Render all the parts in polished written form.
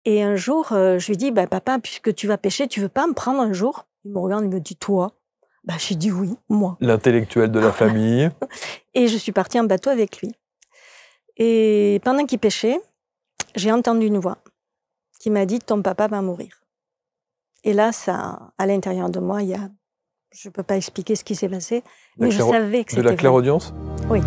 Et un jour, je lui dis: «Bah, papa, puisque tu vas pêcher, tu veux pas me prendre un jour?» Il me regarde, il me dit: «Toi?» Bah, j'ai dit: «Oui, moi». L'intellectuel de la famille. Et je suis partie en bateau avec lui. Et pendant qu'il pêchait, j'ai entendu une voix qui m'a dit: «Ton papa va mourir». Et là, ça, à l'intérieur de moi, je peux pas expliquer ce qui s'est passé, mais je savais que c'était de la vrai. clairaudience? Oui.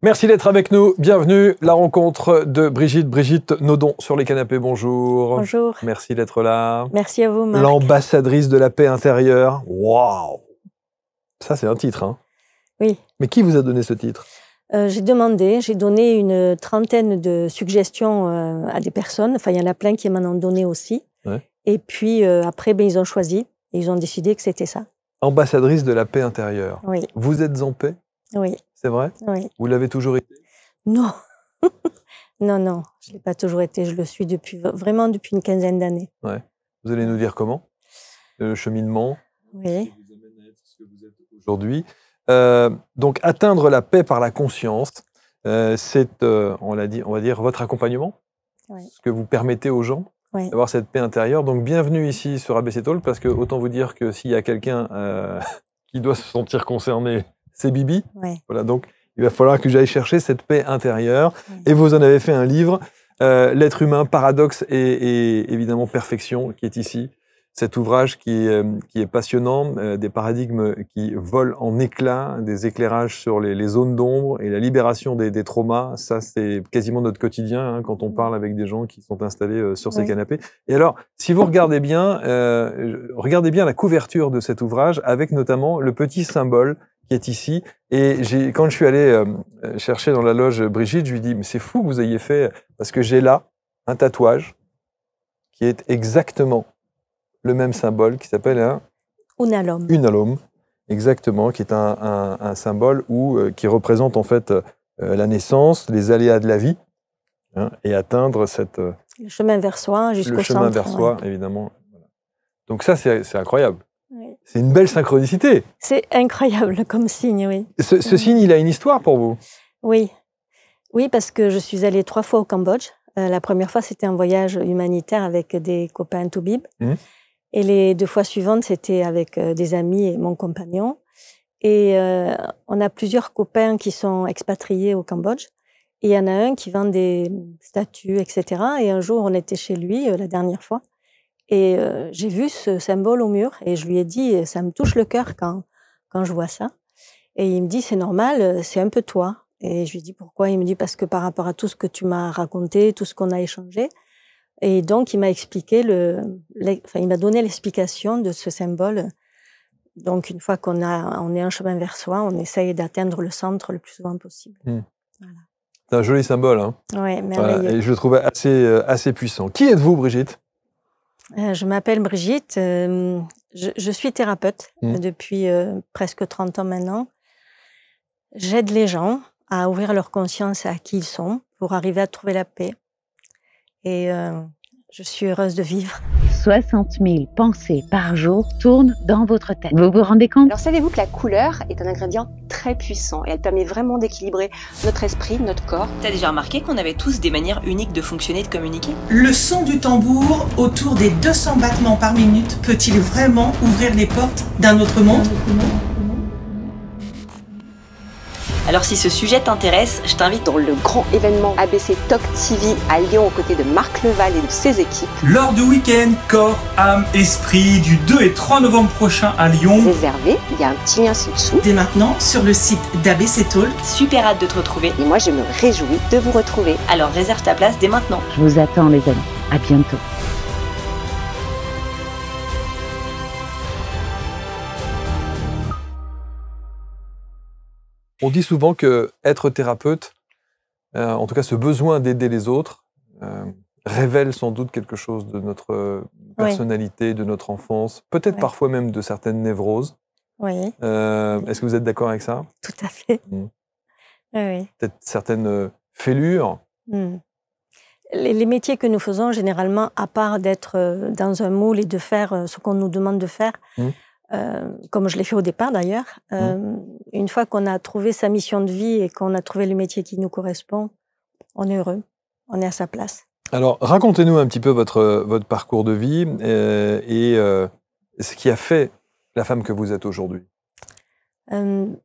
Merci d'être avec nous. Bienvenue. La rencontre de Brigitte Nodon sur les canapés. Bonjour. Bonjour. Merci d'être là. Merci à vous, Marc. L'ambassadrice de la paix intérieure. Waouh! Ça, c'est un titre, hein? Oui. Mais qui vous a donné ce titre? J'ai donné une trentaine de suggestions à des personnes. Enfin, il y en a plein qui m'en ont donné aussi. Ouais. Et puis après, ils ont choisi et ils ont décidé que c'était ça. Ambassadrice de la paix intérieure. Oui. Vous êtes en paix? Oui. C'est vrai? Oui. Vous l'avez toujours été? Non. Non, je ne l'ai pas toujours été. Je le suis vraiment depuis une quinzaine d'années. Ouais. Vous allez nous dire comment? Le cheminement? Oui. Qui vous amène à être ce que vous êtes aujourd'hui. Donc, atteindre la paix par la conscience, c'est, on va dire, votre accompagnement, Oui. ce que vous permettez aux gens d'avoir cette paix intérieure. Donc, bienvenue ici sur ABC Talk, parce que autant vous dire que s'il y a quelqu'un qui doit se sentir concerné, c'est Bibi. Oui. Voilà, donc il va falloir que j'aille chercher cette paix intérieure. Oui. Et vous en avez fait un livre, L'être humain, paradoxe et évidemment perfection, qui est ici. Cet ouvrage qui est passionnant, des paradigmes qui volent en éclats, des éclairages sur les zones d'ombre et la libération des traumas. Ça, c'est quasiment notre quotidien hein, quand on parle avec des gens qui sont installés sur ces canapés. Et alors, si vous regardez bien la couverture de cet ouvrage, avec notamment le petit symbole qui est ici. Et quand je suis allé chercher dans la loge Brigitte, je lui dis, mais c'est fou que vous ayez fait, parce que j'ai là un tatouage qui est exactement le même symbole, qui s'appelle un Unalom. Unalom, exactement, qui est un symbole qui représente en fait la naissance, les aléas de la vie, hein, et atteindre le chemin vers soi jusqu'au centre. Le chemin vers soi, évidemment. Donc ça, c'est incroyable. Oui. C'est une belle synchronicité. C'est incroyable comme signe, oui. Ce signe, il a une histoire pour vous? Oui. Oui, parce que je suis allée 3 fois au Cambodge. La première fois, c'était un voyage humanitaire avec des copains Toubib. Et les 2 fois suivantes, c'était avec des amis et mon compagnon. Et on a plusieurs copains qui sont expatriés au Cambodge. Et il y en a un qui vend des statues, etc. Et un jour, on était chez lui, la dernière fois. Et j'ai vu ce symbole au mur. Et je lui ai dit, ça me touche le cœur quand je vois ça. Et il me dit, c'est normal, c'est un peu toi. Et je lui dis, pourquoi? Il me dit, parce que par rapport à tout ce que tu m'as raconté, tout ce qu'on a échangé. Et donc, il m'a expliqué il m'a donné l'explication de ce symbole. Donc, une fois on est en chemin vers soi, on essaye d'atteindre le centre le plus souvent possible. Voilà. C'est un joli symbole, hein. Oui, merveilleux. Voilà, et je le trouve assez puissant. Qui êtes-vous, Brigitte? Je m'appelle Brigitte. Je suis thérapeute depuis presque 30 ans maintenant. J'aide les gens à ouvrir leur conscience à qui ils sont pour arriver à trouver la paix. Et je suis heureuse de vivre. 60 000 pensées par jour tournent dans votre tête. Vous vous rendez compte? Alors savez-vous que la couleur est un ingrédient très puissant et elle permet vraiment d'équilibrer notre esprit, notre corps. T'as déjà remarqué qu'on avait tous des manières uniques de fonctionner et de communiquer? Le son du tambour autour des 200 battements par minute peut-il vraiment ouvrir les portes d'un autre monde? Alors si ce sujet t'intéresse, je t'invite dans le grand événement ABC Talk TV à Lyon aux côtés de Marc Leval et de ses équipes. Lors du week-end Corps, âme, esprit du 2 et 3 novembre prochain à Lyon. Réservé, il y a un petit lien ci-dessous. Dès maintenant sur le site d'ABC Talk. Super hâte de te retrouver. Et moi je me réjouis de vous retrouver. Alors réserve ta place dès maintenant. Je vous attends les amis, à bientôt. On dit souvent que être thérapeute, en tout cas ce besoin d'aider les autres, révèle sans doute quelque chose de notre personnalité, de notre enfance, peut-être parfois même de certaines névroses. Oui. Est-ce que vous êtes d'accord avec ça? Tout à fait. Oui. Peut-être certaines fêlures. Les métiers que nous faisons, généralement, à part d'être dans un moule et de faire ce qu'on nous demande de faire, comme je l'ai fait au départ d'ailleurs, une fois qu'on a trouvé sa mission de vie et qu'on a trouvé le métier qui nous correspond, on est heureux. on est à sa place. Alors, racontez-nous un petit peu votre parcours de vie et ce qui a fait la femme que vous êtes aujourd'hui.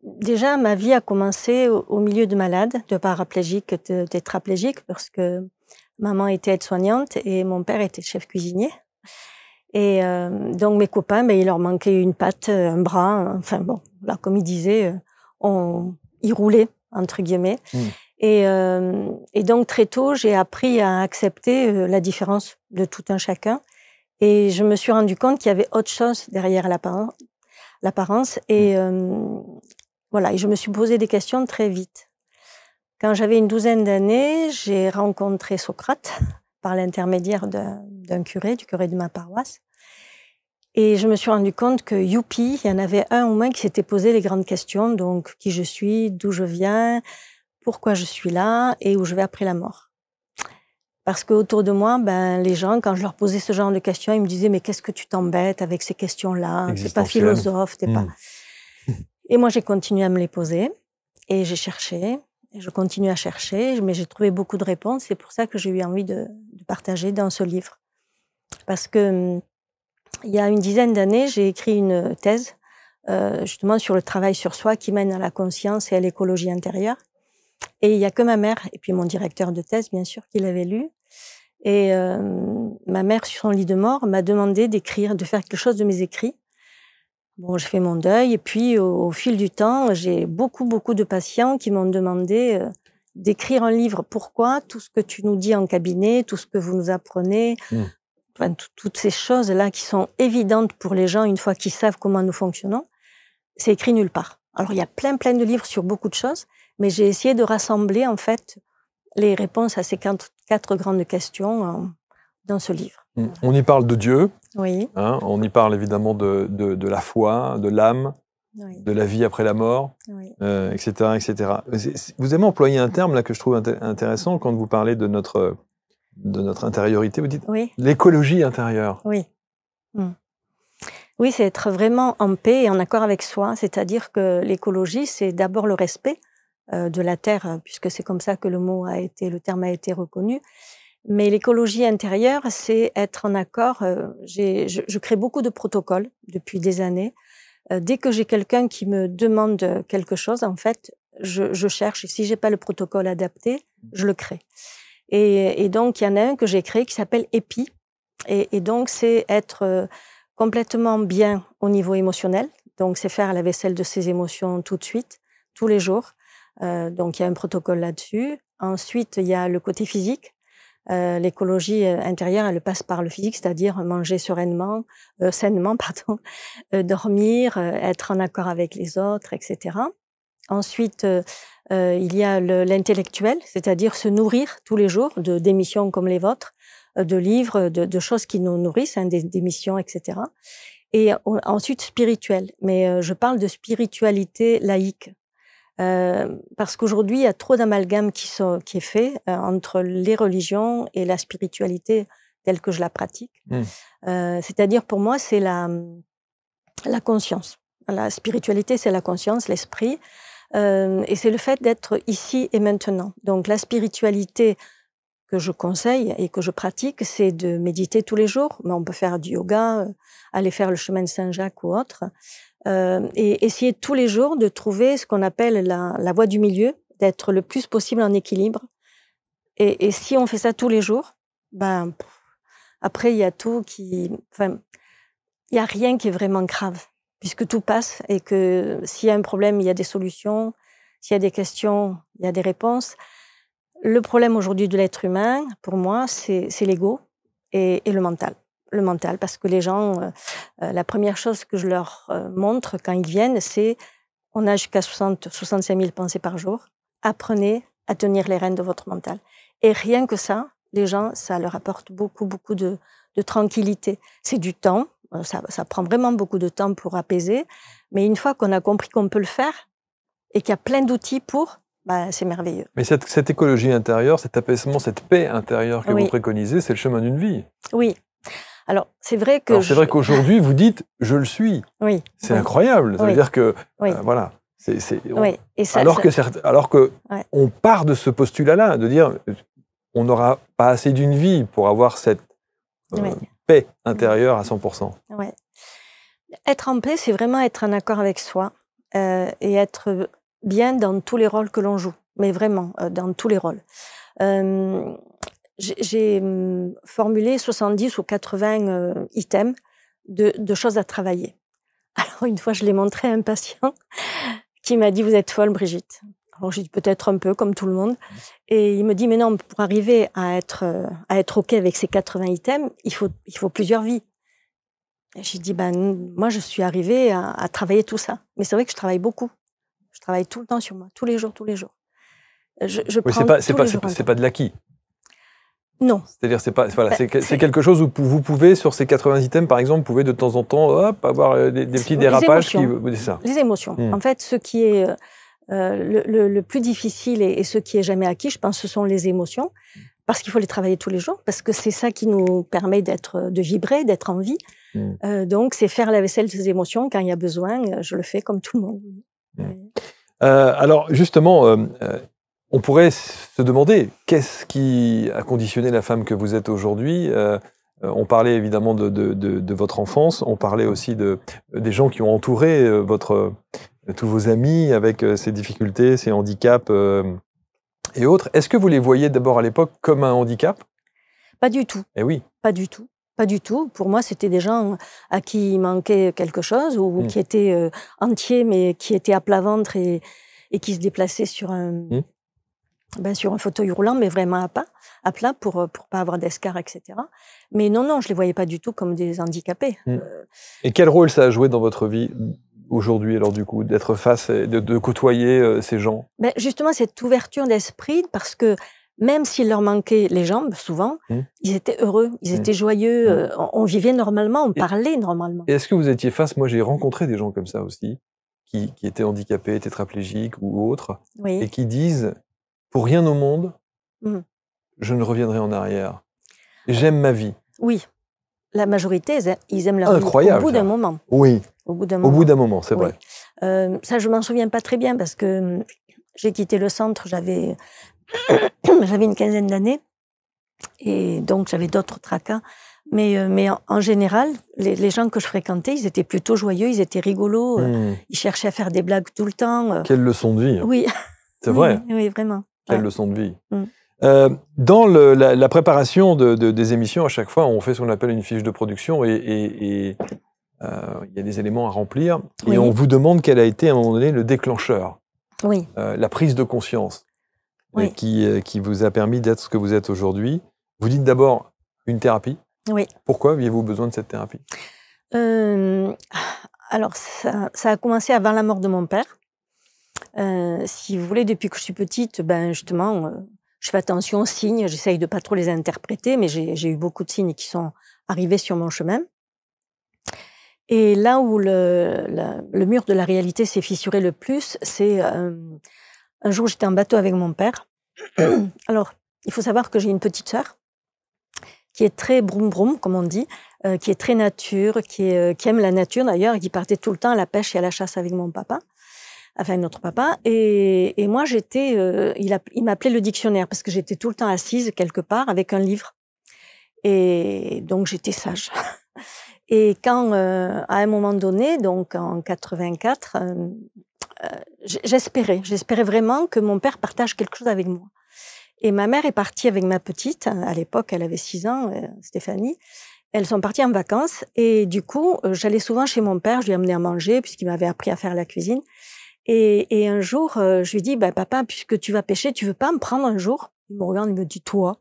Déjà, ma vie a commencé au milieu de malades, de paraplégiques, de tétraplégiques, parce que maman était aide-soignante et mon père était chef cuisinier. Et donc mes copains, il leur manquait une patte, un bras, enfin bon, là comme ils disaient, ils roulaient, entre guillemets. Et donc très tôt, j'ai appris à accepter la différence de tout un chacun. Et je me suis rendu compte qu'il y avait autre chose derrière l'apparence. Et voilà, et je me suis posé des questions très vite. Quand j'avais une douzaine d'années, j'ai rencontré Socrate par l'intermédiaire d'un curé, du curé de ma paroisse. Et je me suis rendu compte que, youpi, il y en avait un au moins qui s'était posé les grandes questions. Donc, qui je suis, d'où je viens, pourquoi je suis là et où je vais après la mort. Parce qu'autour de moi, les gens, quand je leur posais ce genre de questions, ils me disaient « Mais qu'est-ce que tu t'embêtes avec ces questions-là? T'es pas philosophe, t'es pas... » Et moi, j'ai continué à me les poser et j'ai cherché. Et je continue à chercher, mais j'ai trouvé beaucoup de réponses. C'est pour ça que j'ai eu envie de partager dans ce livre. Parce que il y a une dizaine d'années, j'ai écrit une thèse justement sur le travail sur soi qui mène à la conscience et à l'écologie intérieure. Et il n'y a que ma mère, et puis mon directeur de thèse, bien sûr, qui l'avait lu. Et ma mère, sur son lit de mort, m'a demandé d'écrire, de faire quelque chose de mes écrits. Bon, j'ai fait mon deuil, et puis au fil du temps, j'ai beaucoup de patients qui m'ont demandé d'écrire un livre. Pourquoi? Tout ce que tu nous dis en cabinet, tout ce que vous nous apprenez, enfin, toutes ces choses-là qui sont évidentes pour les gens une fois qu'ils savent comment nous fonctionnons, c'est écrit nulle part. Alors, il y a plein de livres sur beaucoup de choses, mais j'ai essayé de rassembler, en fait, les réponses à ces quatre grandes questions dans ce livre. On y parle de Dieu. Oui. Hein, on y parle évidemment de la foi, de l'âme, oui. de la vie après la mort, oui. etc., etc. Vous avez employé un terme là que je trouve intéressant quand vous parlez de notre intériorité. Vous dites l'écologie intérieure. Oui. Oui, c'est être vraiment en paix et en accord avec soi. C'est-à-dire que l'écologie, c'est d'abord le respect de la terre, puisque c'est comme ça que le terme a été reconnu. Mais l'écologie intérieure, c'est être en accord. Je crée beaucoup de protocoles depuis des années. Dès que j'ai quelqu'un qui me demande quelque chose, en fait, je cherche. Et si j'ai pas le protocole adapté, je le crée. Et donc, il y en a un que j'ai créé qui s'appelle EPI. Et donc, c'est être complètement bien au niveau émotionnel. Donc, c'est faire la vaisselle de ses émotions tout de suite, tous les jours. Donc, il y a un protocole là-dessus. Ensuite, il y a le côté physique. L'écologie intérieure, elle passe par le physique, c'est-à-dire manger sainement, dormir, être en accord avec les autres, etc. Ensuite, il y a l'intellectuel, c'est-à-dire se nourrir tous les jours d'émissions comme les vôtres, de livres, de choses qui nous nourrissent, d'émissions, etc. Et ensuite, spirituel. Mais je parle de spiritualité laïque. Parce qu'aujourd'hui, il y a trop d'amalgame qui est fait entre les religions et la spiritualité telle que je la pratique. C'est-à-dire, pour moi, c'est la conscience. La spiritualité, c'est la conscience, l'esprit. Et c'est le fait d'être ici et maintenant. Donc, la spiritualité que je conseille et que je pratique, c'est de méditer tous les jours. Mais on peut faire du yoga, aller faire le chemin de Saint-Jacques ou autre. Et essayer tous les jours de trouver ce qu'on appelle la voie du milieu, d'être le plus possible en équilibre. Et si on fait ça tous les jours, après, il y a tout il y a rien qui est vraiment grave, puisque tout passe et que s'il y a un problème, il y a des solutions. S'il y a des questions, il y a des réponses. Le problème aujourd'hui de l'être humain, pour moi, c'est l'ego et le mental. Le mental, parce que les gens, la première chose que je leur montre quand ils viennent, c'est on a jusqu'à 65 000 pensées par jour. Apprenez à tenir les rênes de votre mental. Et rien que ça, les gens, ça leur apporte beaucoup de tranquillité. C'est du temps, ça prend vraiment beaucoup de temps pour apaiser, mais une fois qu'on a compris qu'on peut le faire et qu'il y a plein d'outils pour, c'est merveilleux. Mais cette écologie intérieure, cet apaisement, cette paix intérieure que vous préconisez, c'est le chemin d'une vie. Oui. Alors, c'est vrai que... c'est vrai qu'aujourd'hui, vous dites « je le suis ». Oui. C'est incroyable. Ça veut dire que, voilà. Alors que on part de ce postulat-là, de dire on n'aura pas assez d'une vie pour avoir cette paix intérieure à 100%. Ouais. Être en paix, c'est vraiment être en accord avec soi et être bien dans tous les rôles que l'on joue, mais vraiment dans tous les rôles. J'ai formulé 70 ou 80 items de choses à travailler. Alors une fois, je l'ai montré à un patient qui m'a dit « Vous êtes folle, Brigitte ». Alors j'ai dit peut-être un peu comme tout le monde. Et il me dit « Mais non, pour arriver à être OK avec ces 80 items, il faut plusieurs vies ». J'ai dit, moi, je suis arrivée à travailler tout ça. Mais c'est vrai que je travaille beaucoup. Je travaille tout le temps sur moi, tous les jours. C'est pas de l'acquis. Non. C'est-à-dire, c'est quelque chose où vous pouvez, sur ces 80 items, par exemple, vous pouvez de temps en temps avoir des petits dérapages. Les émotions. En fait, ce qui est le plus difficile et ce qui est jamais acquis, je pense, ce sont les émotions. Parce qu'il faut les travailler tous les jours, parce que c'est ça qui nous permet de vibrer, d'être en vie. Donc, c'est faire la vaisselle des émotions quand il y a besoin. Je le fais comme tout le monde. Alors, justement, on pourrait se demander qu'est-ce qui a conditionné la femme que vous êtes aujourd'hui. On parlait évidemment de votre enfance. On parlait aussi des gens qui ont entouré tous vos amis avec ces difficultés, ces handicaps et autres. Est-ce que vous les voyez d'abord à l'époque comme un handicap? Pas du tout. Eh oui. Pas du tout. Pas du tout. Pour moi, c'était des gens à qui il manquait quelque chose ou qui étaient entiers, mais qui étaient à plat ventre et qui se déplaçaient sur un fauteuil roulant, mais vraiment à plat pour pas avoir d'escar, etc. Mais non, je les voyais pas du tout comme des handicapés. Et quel rôle ça a joué dans votre vie aujourd'hui, alors du coup, d'être face, de côtoyer ces gens? Justement, cette ouverture d'esprit, parce que même s'il leur manquait les jambes, souvent, ils étaient heureux, ils étaient joyeux, on vivait normalement, on parlait normalement. Et est-ce que vous étiez face, moi j'ai rencontré des gens comme ça aussi, qui étaient handicapés, tétraplégiques ou autres, et qui disent, pour rien au monde, je ne reviendrai en arrière. J'aime ma vie. Oui, la majorité, ils aiment leur vie au bout d'un moment. Oui. Au bout d'un moment, c'est vrai. Ça, je m'en souviens pas très bien parce que j'ai quitté le centre, j'avais une quinzaine d'années et donc j'avais d'autres tracas. Mais en général, les gens que je fréquentais, ils étaient plutôt joyeux, ils étaient rigolos, ils cherchaient à faire des blagues tout le temps. Quelle leçon de vie. Oui. C'est vrai. Oui, vraiment. Quelle leçon de vie. Dans la préparation des émissions, à chaque fois, on fait ce qu'on appelle une fiche de production et il y a des éléments à remplir. Et on vous demande quel a été, à un moment donné, le déclencheur. Oui. La prise de conscience qui vous a permis d'être ce que vous êtes aujourd'hui. Vous dites d'abord une thérapie. Oui. Pourquoi aviez-vous besoin de cette thérapie? Alors, ça a commencé avant la mort de mon père. Si vous voulez, depuis que je suis petite, justement, je fais attention aux signes, j'essaye de pas trop les interpréter, mais j'ai eu beaucoup de signes qui sont arrivés sur mon chemin. Et là où le mur de la réalité s'est fissuré le plus, c'est un jour, j'étais en bateau avec mon père. Alors, il faut savoir que j'ai une petite sœur qui est très broum-broum, comme on dit, qui est très nature, qui aime la nature d'ailleurs, et qui partait tout le temps à la pêche et à la chasse avec mon papa, enfin notre papa. Et moi, il m'appelait le dictionnaire, parce que j'étais tout le temps assise quelque part avec un livre. Et donc, j'étais sage. Et quand, à un moment donné, donc en 84, j'espérais vraiment que mon père partage quelque chose avec moi. Et ma mère est partie avec ma petite, à l'époque elle avait 6 ans, Stéphanie. Elles sont parties en vacances et du coup, j'allais souvent chez mon père, je lui amenais à manger puisqu'il m'avait appris à faire la cuisine. Et un jour, je lui dis, papa, puisque tu vas pêcher, tu veux pas me prendre un jour? Il me regarde, il me dit, toi?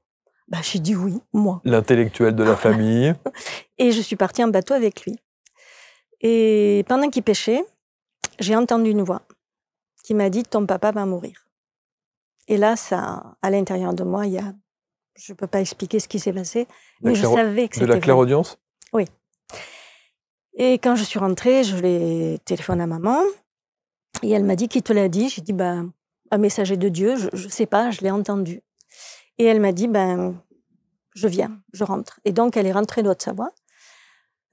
J'ai dit oui, moi. L'intellectuel de la famille. Et je suis partie en bateau avec lui. Et pendant qu'il pêchait, j'ai entendu une voix qui m'a dit, ton papa va mourir. Et là, ça, à l'intérieur de moi, je peux pas expliquer ce qui s'est passé, mais je savais que c'était de la clairaudience. Oui. Et quand je suis rentrée, je l'ai téléphoné à maman, et elle m'a dit, qui te l'a dit? J'ai dit, un messager de Dieu, je sais pas, je l'ai entendu. Et elle m'a dit, je viens, je rentre. Et donc, elle est rentrée de Haute-Savoie.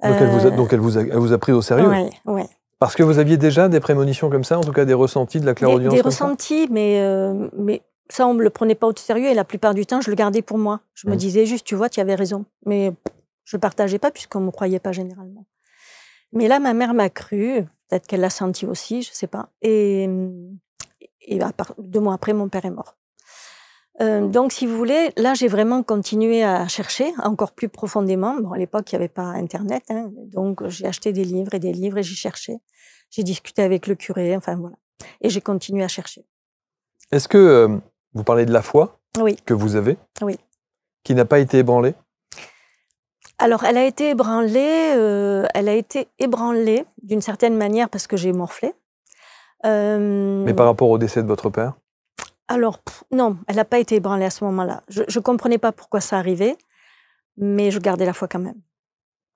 Donc, elle vous a pris au sérieux? Oui. Parce que vous aviez déjà des prémonitions comme ça, en tout cas des ressentis de la clairaudience? Des ressentis, mais ça, on ne me le prenait pas au sérieux et la plupart du temps, je le gardais pour moi. Je me disais juste, tu vois, tu avais raison. Mais je ne partageais pas puisqu'on ne me croyait pas généralement. Mais là, ma mère m'a cru, peut-être qu'elle l'a senti aussi, je ne sais pas. Et 2 mois après, mon père est mort. Donc, si vous voulez, là, j'ai vraiment continué à chercher encore plus profondément. Bon, à l'époque, il n'y avait pas Internet, hein, donc j'ai acheté des livres et j'ai cherché. J'ai discuté avec le curé, enfin voilà. Et j'ai continué à chercher. Est-ce que vous parlez de la foi que vous avez, qui n'a pas été ébranlée? Alors, elle a été ébranlée d'une certaine manière parce que j'ai morflé. Mais par rapport au décès de votre père? Alors, non, elle n'a pas été ébranlée à ce moment-là. Je ne comprenais pas pourquoi ça arrivait, mais je gardais la foi quand même.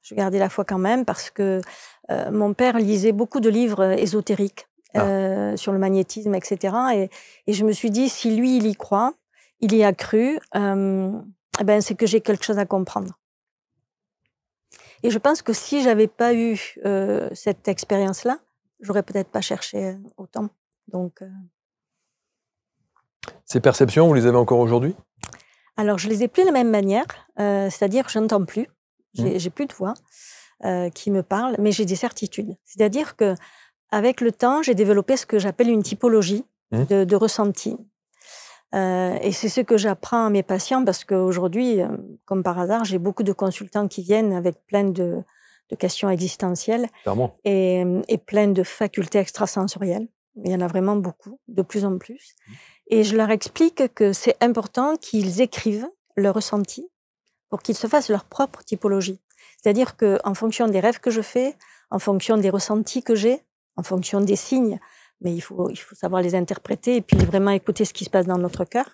Je gardais la foi quand même parce que mon père lisait beaucoup de livres ésotériques sur le magnétisme, etc. Et je me suis dit, si lui, il y croit, il y a cru, c'est que j'ai quelque chose à comprendre. Et je pense que si je n'avais pas eu cette expérience-là, j'aurais peut-être pas cherché autant. Donc, Ces perceptions, vous les avez encore aujourd'hui? Alors, je les ai plus de la même manière, c'est-à-dire que je n'entends plus, j'ai plus de voix qui me parle, mais j'ai des certitudes. C'est-à-dire que avec le temps, j'ai développé ce que j'appelle une typologie de ressenti. Et c'est ce que j'apprends à mes patients parce qu'aujourd'hui, comme par hasard, j'ai beaucoup de consultants qui viennent avec plein de questions existentielles et plein de facultés extrasensorielles. Il y en a vraiment beaucoup, de plus en plus. Et je leur explique que c'est important qu'ils écrivent leurs ressentis pour qu'ils se fassent leur propre typologie. C'est-à-dire qu'en fonction des rêves que je fais, en fonction des ressentis que j'ai, en fonction des signes, mais il faut savoir les interpréter et puis vraiment écouter ce qui se passe dans notre cœur,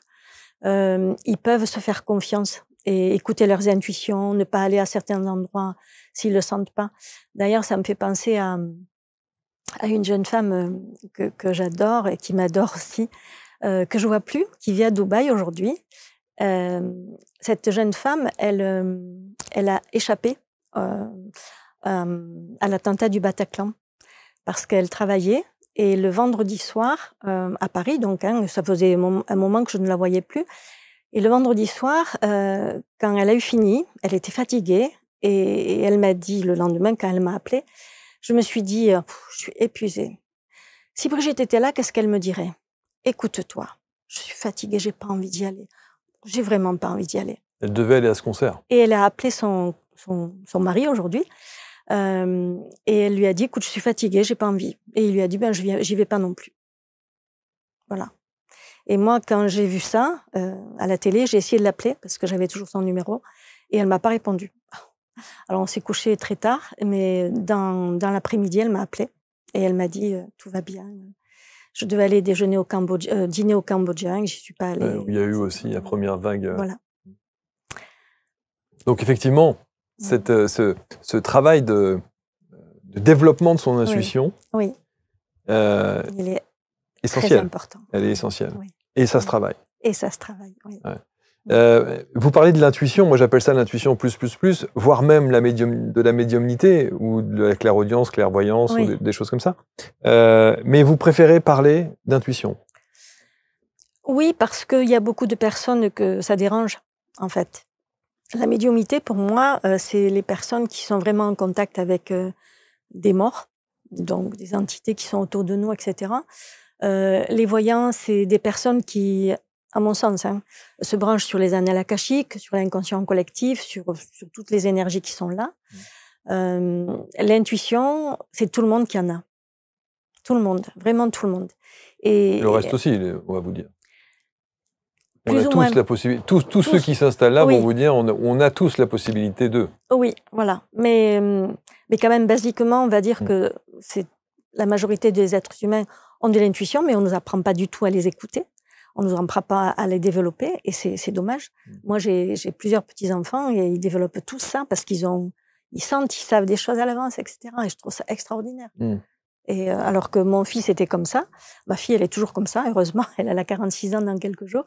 ils peuvent se faire confiance et écouter leurs intuitions, ne pas aller à certains endroits s'ils ne le sentent pas. D'ailleurs, ça me fait penser à une jeune femme que j'adore et qui m'adore aussi, que je vois plus, qui vit à Dubaï aujourd'hui. Cette jeune femme, elle a échappé à l'attentat du Bataclan parce qu'elle travaillait et le vendredi soir à Paris, donc ça faisait un moment que je ne la voyais plus. Et le vendredi soir, quand elle a eu fini, elle était fatiguée et elle m'a dit le lendemain quand elle m'a appelée, je me suis dit, je suis épuisée. Si Brigitte était là, qu'est-ce qu'elle me dirait? Écoute-toi, je suis fatiguée, j'ai pas envie d'y aller. J'ai vraiment pas envie d'y aller. Elle devait aller à ce concert. Et elle a appelé son mari aujourd'hui et elle lui a dit, écoute, je suis fatiguée, j'ai pas envie. Et il lui a dit, j'y vais pas non plus. Voilà. Et moi, quand j'ai vu ça à la télé, j'ai essayé de l'appeler parce que j'avais toujours son numéro et elle m'a pas répondu. Alors on s'est couché très tard, mais dans l'après-midi, elle m'a appelé et elle m'a dit, tout va bien. Je devais aller dîner au Cambodge, j'y suis pas allée. Il y a eu aussi la première vague. Voilà. Donc effectivement, ce travail de développement de son intuition, il est essentiel. très important. Elle est essentielle. Oui. Et ça se travaille. Et ça se travaille, oui. Ouais. Vous parlez de l'intuition, moi j'appelle ça l'intuition plus, voire même de la médiumnité ou de la clairaudience, clairvoyance, ou des choses comme ça. Mais vous préférez parler d'intuition? Oui, parce qu'il y a beaucoup de personnes que ça dérange, en fait. La médiumnité, pour moi, c'est les personnes qui sont vraiment en contact avec des morts, donc des entités qui sont autour de nous, etc. Les voyants, c'est des personnes qui, à mon sens, se branchent sur les annales akashiques, sur l'inconscient collectif, sur toutes les énergies qui sont là. L'intuition, c'est tout le monde qui en a. Tout le monde, vraiment tout le monde. Et le reste aussi, on va vous dire. On Plus a ou tous moins. la possibilité. Tous ceux qui s'installent là vont vous dire, on a tous la possibilité d'eux. Oui, voilà. Mais quand même, basiquement, on va dire que la majorité des êtres humains ont de l'intuition, mais on ne nous apprend pas du tout à les écouter. On ne nous apprend pas à les développer, et c'est dommage. Moi, j'ai plusieurs petits-enfants, et ils développent tout ça parce ils sentent, ils savent des choses à l'avance, etc. Et je trouve ça extraordinaire. Et alors que mon fils était comme ça, ma fille, elle est toujours comme ça, heureusement, elle a 46 ans dans quelques jours.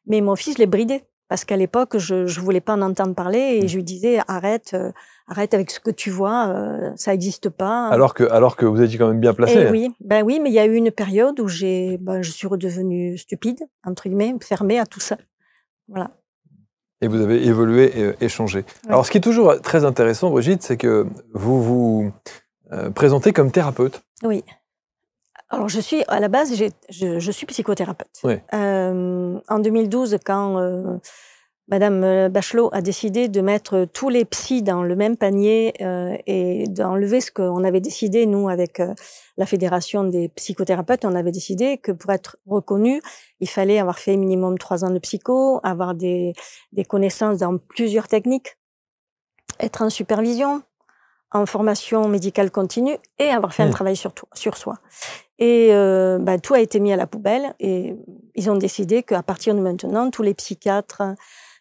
Mais mon fils, je l'ai bridé. Parce qu'à l'époque, je ne voulais pas en entendre parler et je lui disais arrête avec ce que tu vois, ça n'existe pas. Alors que vous étiez quand même bien placé. Et oui, mais il y a eu une période où je suis redevenue stupide, entre guillemets, fermée à tout ça. Voilà. Et vous avez évolué et changé. Oui. Alors, ce qui est toujours très intéressant, Brigitte, c'est que vous vous présentez comme thérapeute. Oui. Alors, à la base, je suis psychothérapeute. Oui. En 2012, quand Madame Bachelot a décidé de mettre tous les psys dans le même panier et d'enlever ce qu'on avait décidé, nous, avec la Fédération des psychothérapeutes, on avait décidé que pour être reconnu, il fallait avoir fait minimum 3 ans de psycho, avoir des connaissances dans plusieurs techniques, être en supervision, en formation médicale continue et avoir fait un travail sur soi. Et tout a été mis à la poubelle et ils ont décidé qu'à partir de maintenant, tous les psychiatres,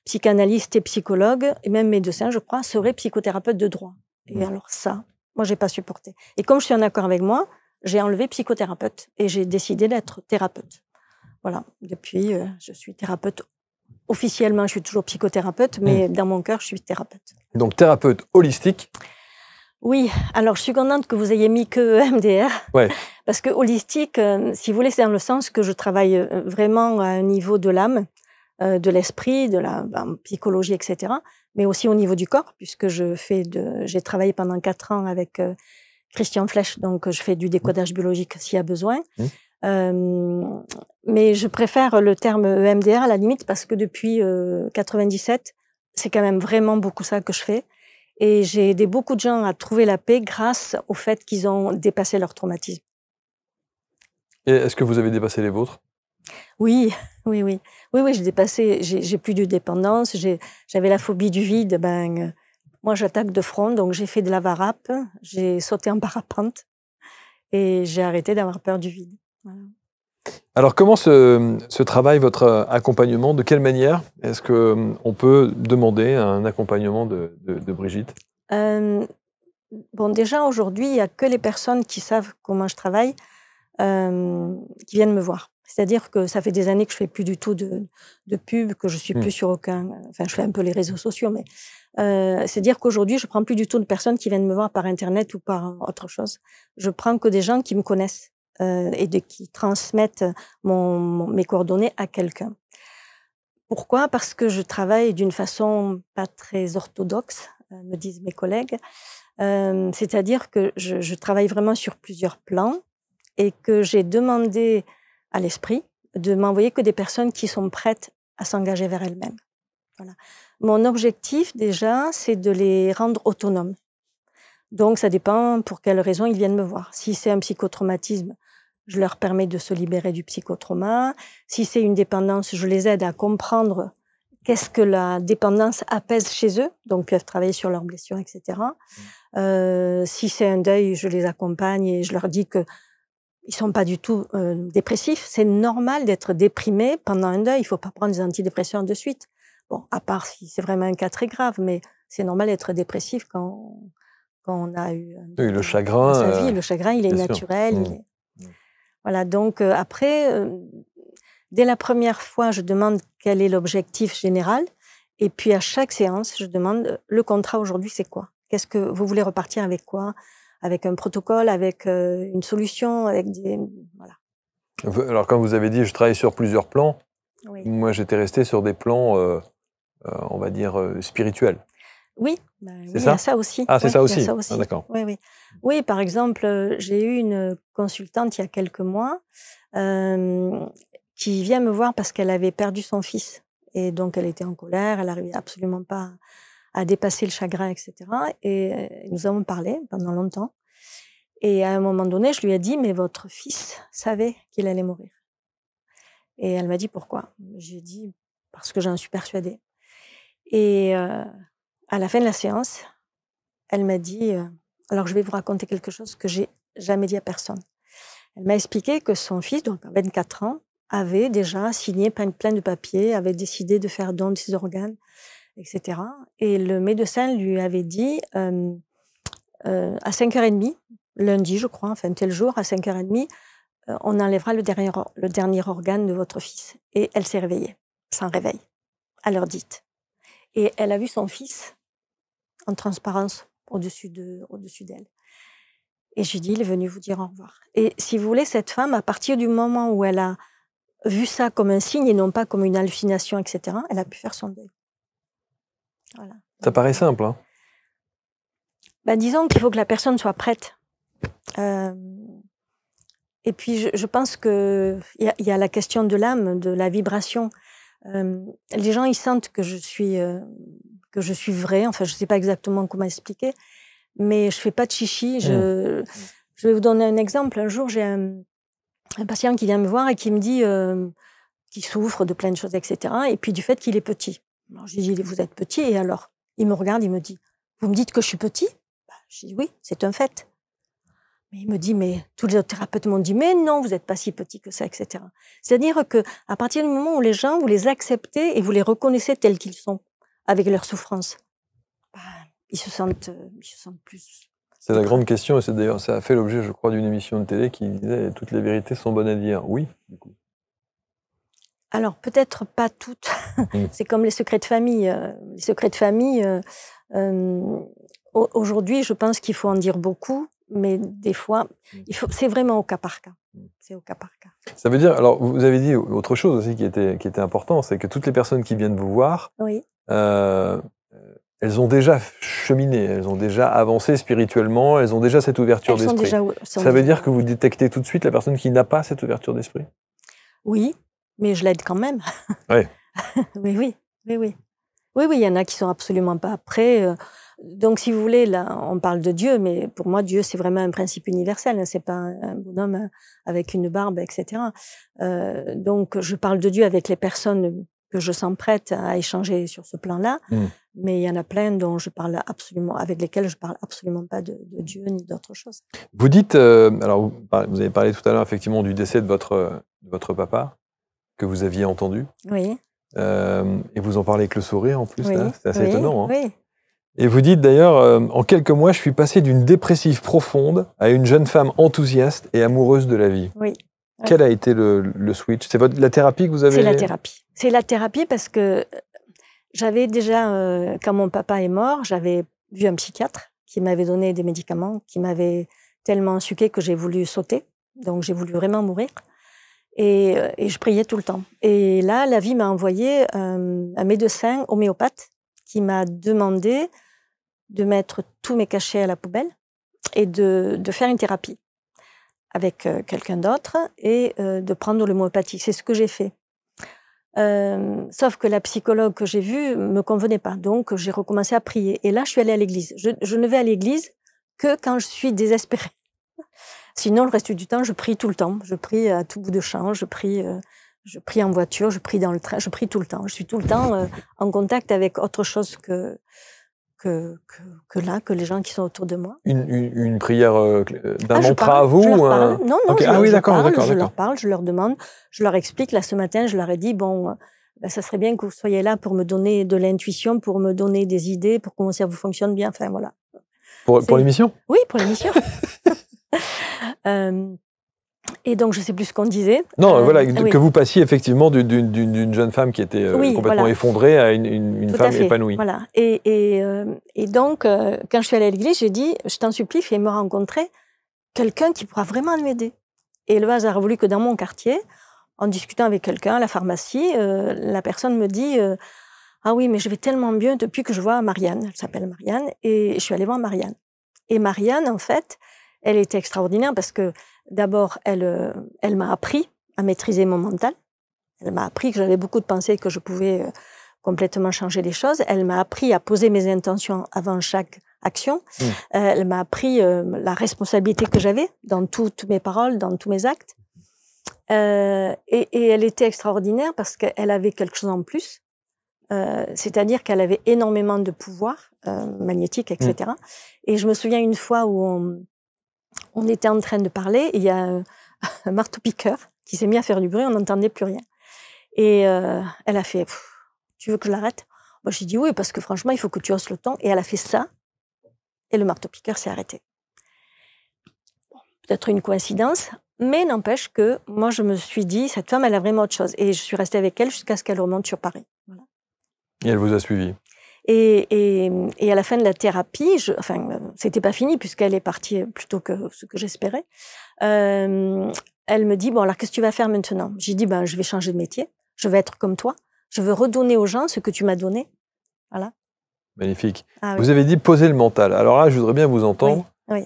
psychanalystes et psychologues, et même médecins, je crois, seraient psychothérapeutes de droit. Et alors ça, moi, j'ai pas supporté. Et comme je suis en accord avec moi, j'ai enlevé psychothérapeute et j'ai décidé d'être thérapeute. Voilà. Depuis, je suis thérapeute. Officiellement, je suis toujours psychothérapeute, mais dans mon cœur, je suis thérapeute. Donc, thérapeute holistique. Oui, alors je suis contente que vous ayez mis que EMDR, ouais. Parce que holistique, si vous voulez, c'est dans le sens que je travaille vraiment à un niveau de l'âme, de l'esprit, de la psychologie, etc., mais aussi au niveau du corps, puisque j'ai travaillé pendant 4 ans avec Christian Flech, donc je fais du décodage biologique s'il y a besoin. Mais je préfère le terme EMDR à la limite, parce que depuis 97, c'est quand même vraiment beaucoup ça que je fais. Et j'ai aidé beaucoup de gens à trouver la paix grâce au fait qu'ils ont dépassé leur traumatisme. Et est-ce que vous avez dépassé les vôtres ? Oui, j'ai dépassé, j'ai plus de dépendance, j'avais la phobie du vide, moi j'attaque de front, donc j'ai fait de la varap, j'ai sauté en parapente et j'ai arrêté d'avoir peur du vide. Voilà. Alors comment se travaille votre accompagnement ? De quelle manière est-ce qu'on peut demander un accompagnement de Brigitte ? Déjà aujourd'hui, il n'y a que les personnes qui savent comment je travaille qui viennent me voir. C'est-à-dire que ça fait des années que je fais plus du tout de pub, que je suis plus sur aucun... Enfin, je fais un peu les réseaux sociaux, mais c'est-à-dire qu'aujourd'hui, je prends plus du tout de personnes qui viennent me voir par Internet ou par autre chose. Je prends que des gens qui me connaissent et qui transmettent mes coordonnées à quelqu'un. Pourquoi ? Parce que je travaille d'une façon pas très orthodoxe, me disent mes collègues. C'est-à-dire que je travaille vraiment sur plusieurs plans et que j'ai demandé à l'esprit de m'envoyer que des personnes qui sont prêtes à s'engager vers elles-mêmes. Voilà. Mon objectif, déjà, c'est de les rendre autonomes. Donc, ça dépend pour quelles raisons ils viennent me voir. Si c'est un psychotraumatisme, je leur permets de se libérer du psychotrauma. Si c'est une dépendance, je les aide à comprendre qu'est-ce que la dépendance apaise chez eux. Donc, ils peuvent travailler sur leurs blessures, etc. Si c'est un deuil, je les accompagne et je leur dis que ils sont pas du tout dépressifs. C'est normal d'être déprimé pendant un deuil. Il faut pas prendre des antidépresseurs de suite. Bon, à part si c'est vraiment un cas très grave, mais c'est normal d'être dépressif quand on a eu le chagrin. Sa vie. Le chagrin, il est naturel. Voilà. Donc après, dès la première fois, je demande quel est l'objectif général, et puis à chaque séance, je demande le contrat aujourd'hui, c'est quoi ? Qu'est-ce que vous voulez repartir avec quoi ? Avec un protocole, avec une solution, avec des... Voilà. Alors, comme vous avez dit, je travaille sur plusieurs plans. Oui. Moi, j'étais resté sur des plans, on va dire, spirituels. Oui, c'est il y a ça aussi. Ah, c'est ça aussi. Ça aussi. Ah, d'accord. Oui, par exemple, j'ai eu une consultante il y a quelques mois qui vient me voir parce qu'elle avait perdu son fils. Et donc, elle était en colère, elle n'arrivait absolument pas à dépasser le chagrin, etc. Et nous avons parlé pendant longtemps. Et à un moment donné, je lui ai dit, mais votre fils savait qu'il allait mourir. Et elle m'a dit, pourquoi ? J'ai dit, parce que j'en suis persuadée. Et à la fin de la séance, elle m'a dit, alors je vais vous raconter quelque chose que j'ai jamais dit à personne. Elle m'a expliqué que son fils, donc à 24 ans, avait déjà signé plein de papiers, avait décidé de faire don de ses organes, etc. Et le médecin lui avait dit, à 5h30, lundi, je crois, enfin tel jour, à 5h30, on enlèvera le dernier organe de votre fils. Et elle s'est réveillée, sans réveil. à l'heure dite. Et elle a vu son fils en transparence au-dessus d'elle. Et j'ai dit, il est venu vous dire au revoir. Et si vous voulez, cette femme, à partir du moment où elle a vu ça comme un signe et non pas comme une hallucination, etc., elle a pu faire son deuil. Voilà. Ça paraît simple, hein? Ben, disons qu'il faut que la personne soit prête. Et puis, je pense qu'il y a la question de l'âme, de la vibration. Les gens, ils sentent que je suis vraie. Enfin, je ne sais pas exactement comment expliquer, mais je ne fais pas de chichi. Je vais vous donner un exemple. Un jour, j'ai un patient qui vient me voir et qui me dit qu'il souffre de plein de choses, etc. Et puis du fait qu'il est petit. Alors, je lui dis, vous êtes petit, et alors? Il me regarde, il me dit, vous me dites que je suis petit? Je dis, oui, c'est un fait. Mais il me dit, mais tous les autres thérapeutes m'ont dit, mais non, vous n'êtes pas si petit que ça, etc. C'est-à-dire qu'à partir du moment où les gens, vous les acceptez et vous les reconnaissez tels qu'ils sont, avec leur souffrance, ils se sentent plus... C'est la grande question, et c'est d'ailleurs, ça a fait l'objet, je crois, d'une émission de télé qui disait « Toutes les vérités sont bonnes à dire ». Oui, du coup. Alors, peut-être pas toutes. C'est comme les secrets de famille. Les secrets de famille, aujourd'hui, je pense qu'il faut en dire beaucoup, mais des fois, c'est vraiment au cas par cas. C'est au cas par cas. Ça veut dire, alors, vous avez dit autre chose aussi qui était important, c'est que toutes les personnes qui viennent vous voir, oui. Elles ont déjà cheminé, elles ont déjà avancé spirituellement, elles ont déjà cette ouverture d'esprit. Ça veut dire que vous détectez tout de suite la personne qui n'a pas cette ouverture d'esprit? Oui, mais je l'aide quand même. Ouais. Oui, il y en a qui sont absolument pas prêts. Donc, si vous voulez, là, on parle de Dieu, mais pour moi, Dieu, c'est vraiment un principe universel. C'est pas un bonhomme avec une barbe, etc. Donc, je parle de Dieu avec les personnes que je sens prêtes à échanger sur ce plan-là. Mais il y en a plein dont avec lesquels je parle absolument pas de Dieu ni d'autre chose. Vous dites, alors vous avez parlé tout à l'heure effectivement du décès de votre papa que vous aviez entendu. Oui. Et vous en parlez avec le sourire en plus, oui. C'est assez étonnant. Hein. Oui. Et vous dites d'ailleurs, en quelques mois, je suis passée d'une dépressive profonde à une jeune femme enthousiaste et amoureuse de la vie. Oui. Quel a été le switch? C'est la thérapie que vous avez? C'est la thérapie. C'est la thérapie parce que j'avais déjà, quand mon papa est mort, j'avais vu un psychiatre qui m'avait donné des médicaments, qui m'avait tellement suqué que j'ai voulu sauter. Donc, j'ai voulu vraiment mourir. Et je priais tout le temps. Et là, la vie m'a envoyé un médecin homéopathe qui m'a demandé de mettre tous mes cachets à la poubelle et de faire une thérapie avec quelqu'un d'autre et de prendre l'homéopathie. C'est ce que j'ai fait. Sauf que la psychologue que j'ai vue me convenait pas. Donc, j'ai recommencé à prier. Et là, je suis allée à l'église. Je ne vais à l'église que quand je suis désespérée. Sinon, le reste du temps, je prie tout le temps. Je prie à tout bout de champ. Je prie en voiture. Je prie dans le train. Je prie tout le temps. Je suis tout le temps en contact avec autre chose que les gens qui sont autour de moi. Une prière d'un mantra à vous? Je leur parle. Non, okay. Je leur parle, je leur demande, je leur explique. Là, ce matin, je leur ai dit, bon, ça serait bien que vous soyez là pour me donner de l'intuition, pour me donner des idées, pour comment ça vous fonctionne bien. Enfin, voilà. Pour l'émission? Oui, pour l'émission. Et donc, je ne sais plus ce qu'on disait. Non, voilà, que vous passiez effectivement d'une jeune femme qui était complètement effondrée à une femme épanouie. Voilà. Et donc, quand je suis allée à l'église, j'ai dit, je t'en supplie, fais-moi rencontrer quelqu'un qui pourra vraiment m'aider. Et le hasard a voulu que dans mon quartier, en discutant avec quelqu'un à la pharmacie, la personne me dit ah oui, mais je vais tellement bien depuis que je vois Marianne. Elle s'appelle Marianne. Et je suis allée voir Marianne. Et Marianne, en fait, elle était extraordinaire parce que d'abord, elle m'a appris à maîtriser mon mental. Elle m'a appris que j'avais beaucoup de pensées et que je pouvais complètement changer les choses. Elle m'a appris à poser mes intentions avant chaque action. Elle m'a appris la responsabilité que j'avais dans toutes mes paroles, dans tous mes actes. Et elle était extraordinaire parce qu'elle avait quelque chose en plus. C'est-à-dire qu'elle avait énormément de pouvoir magnétique, etc. Et je me souviens une fois où on était en train de parler, et il y a un marteau-piqueur qui s'est mis à faire du bruit, on n'entendait plus rien. Et elle a fait « Tu veux que je l'arrête ?» Moi, j'ai dit « Oui, parce que franchement, il faut que tu hausses le ton. » Et elle a fait ça, et le marteau-piqueur s'est arrêté. Bon, peut-être une coïncidence, mais n'empêche que moi, je me suis dit « Cette femme, elle a vraiment autre chose. » Et je suis restée avec elle jusqu'à ce qu'elle remonte sur Paris. Voilà. Et elle vous a suivi. Et à la fin de la thérapie, c'était pas fini puisqu'elle est partie plus tôt que ce que j'espérais. Elle me dit, bon, alors qu'est-ce que tu vas faire maintenant? J'ai dit, ben, je vais changer de métier, je vais être comme toi, je veux redonner aux gens ce que tu m'as donné. Voilà. Magnifique. Ah, vous oui. avez dit poser le mental. Alors là, je voudrais bien vous entendre. Oui.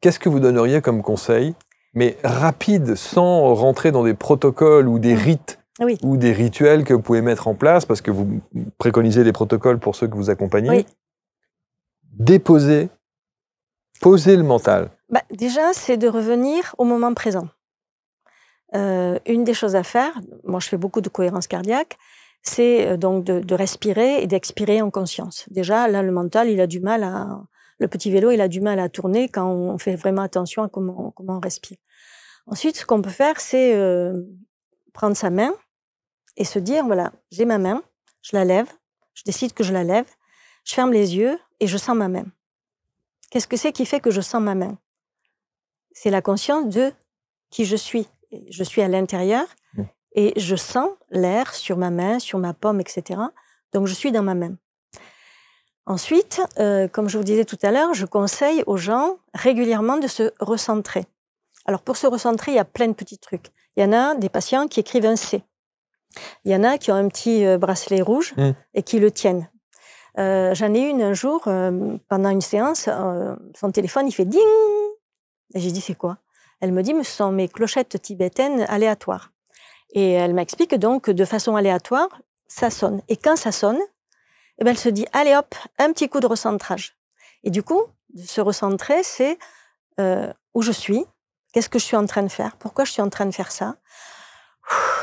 Qu'est-ce que vous donneriez comme conseil, mais rapide, sans rentrer dans des protocoles ou des rites ou des rituels que vous pouvez mettre en place, parce que vous préconisez des protocoles pour ceux que vous accompagnez. Oui. Poser le mental. Bah, déjà, c'est de revenir au moment présent. Une des choses à faire, moi je fais beaucoup de cohérence cardiaque, c'est donc de respirer et d'expirer en conscience. Déjà, là, le mental, il a du mal à... Le petit vélo, il a du mal à tourner quand on fait vraiment attention à comment on respire. Ensuite, ce qu'on peut faire, c'est prendre sa main et se dire, voilà, j'ai ma main, je la lève, je décide que je la lève, je ferme les yeux et je sens ma main. Qu'est-ce que c'est qui fait que je sens ma main? C'est la conscience de qui je suis. Je suis à l'intérieur et je sens l'air sur ma main, sur ma paume, etc. Donc, je suis dans ma main. Ensuite, comme je vous disais tout à l'heure, je conseille aux gens régulièrement de se recentrer. Alors, pour se recentrer, il y a plein de petits trucs. Il y en a des patients qui écrivent un C. Il y en a qui ont un petit bracelet rouge et qui le tiennent. J'en ai une un jour, pendant une séance, son téléphone, il fait ding. Et j'ai dit, c'est quoi? Elle me dit, ce sont mes clochettes tibétaines aléatoires. Et elle m'explique donc que de façon aléatoire, ça sonne. Et quand ça sonne, eh ben, elle se dit, allez hop, un petit coup de recentrage. Et du coup, de se recentrer, c'est où je suis, qu'est-ce que je suis en train de faire, pourquoi je suis en train de faire ça,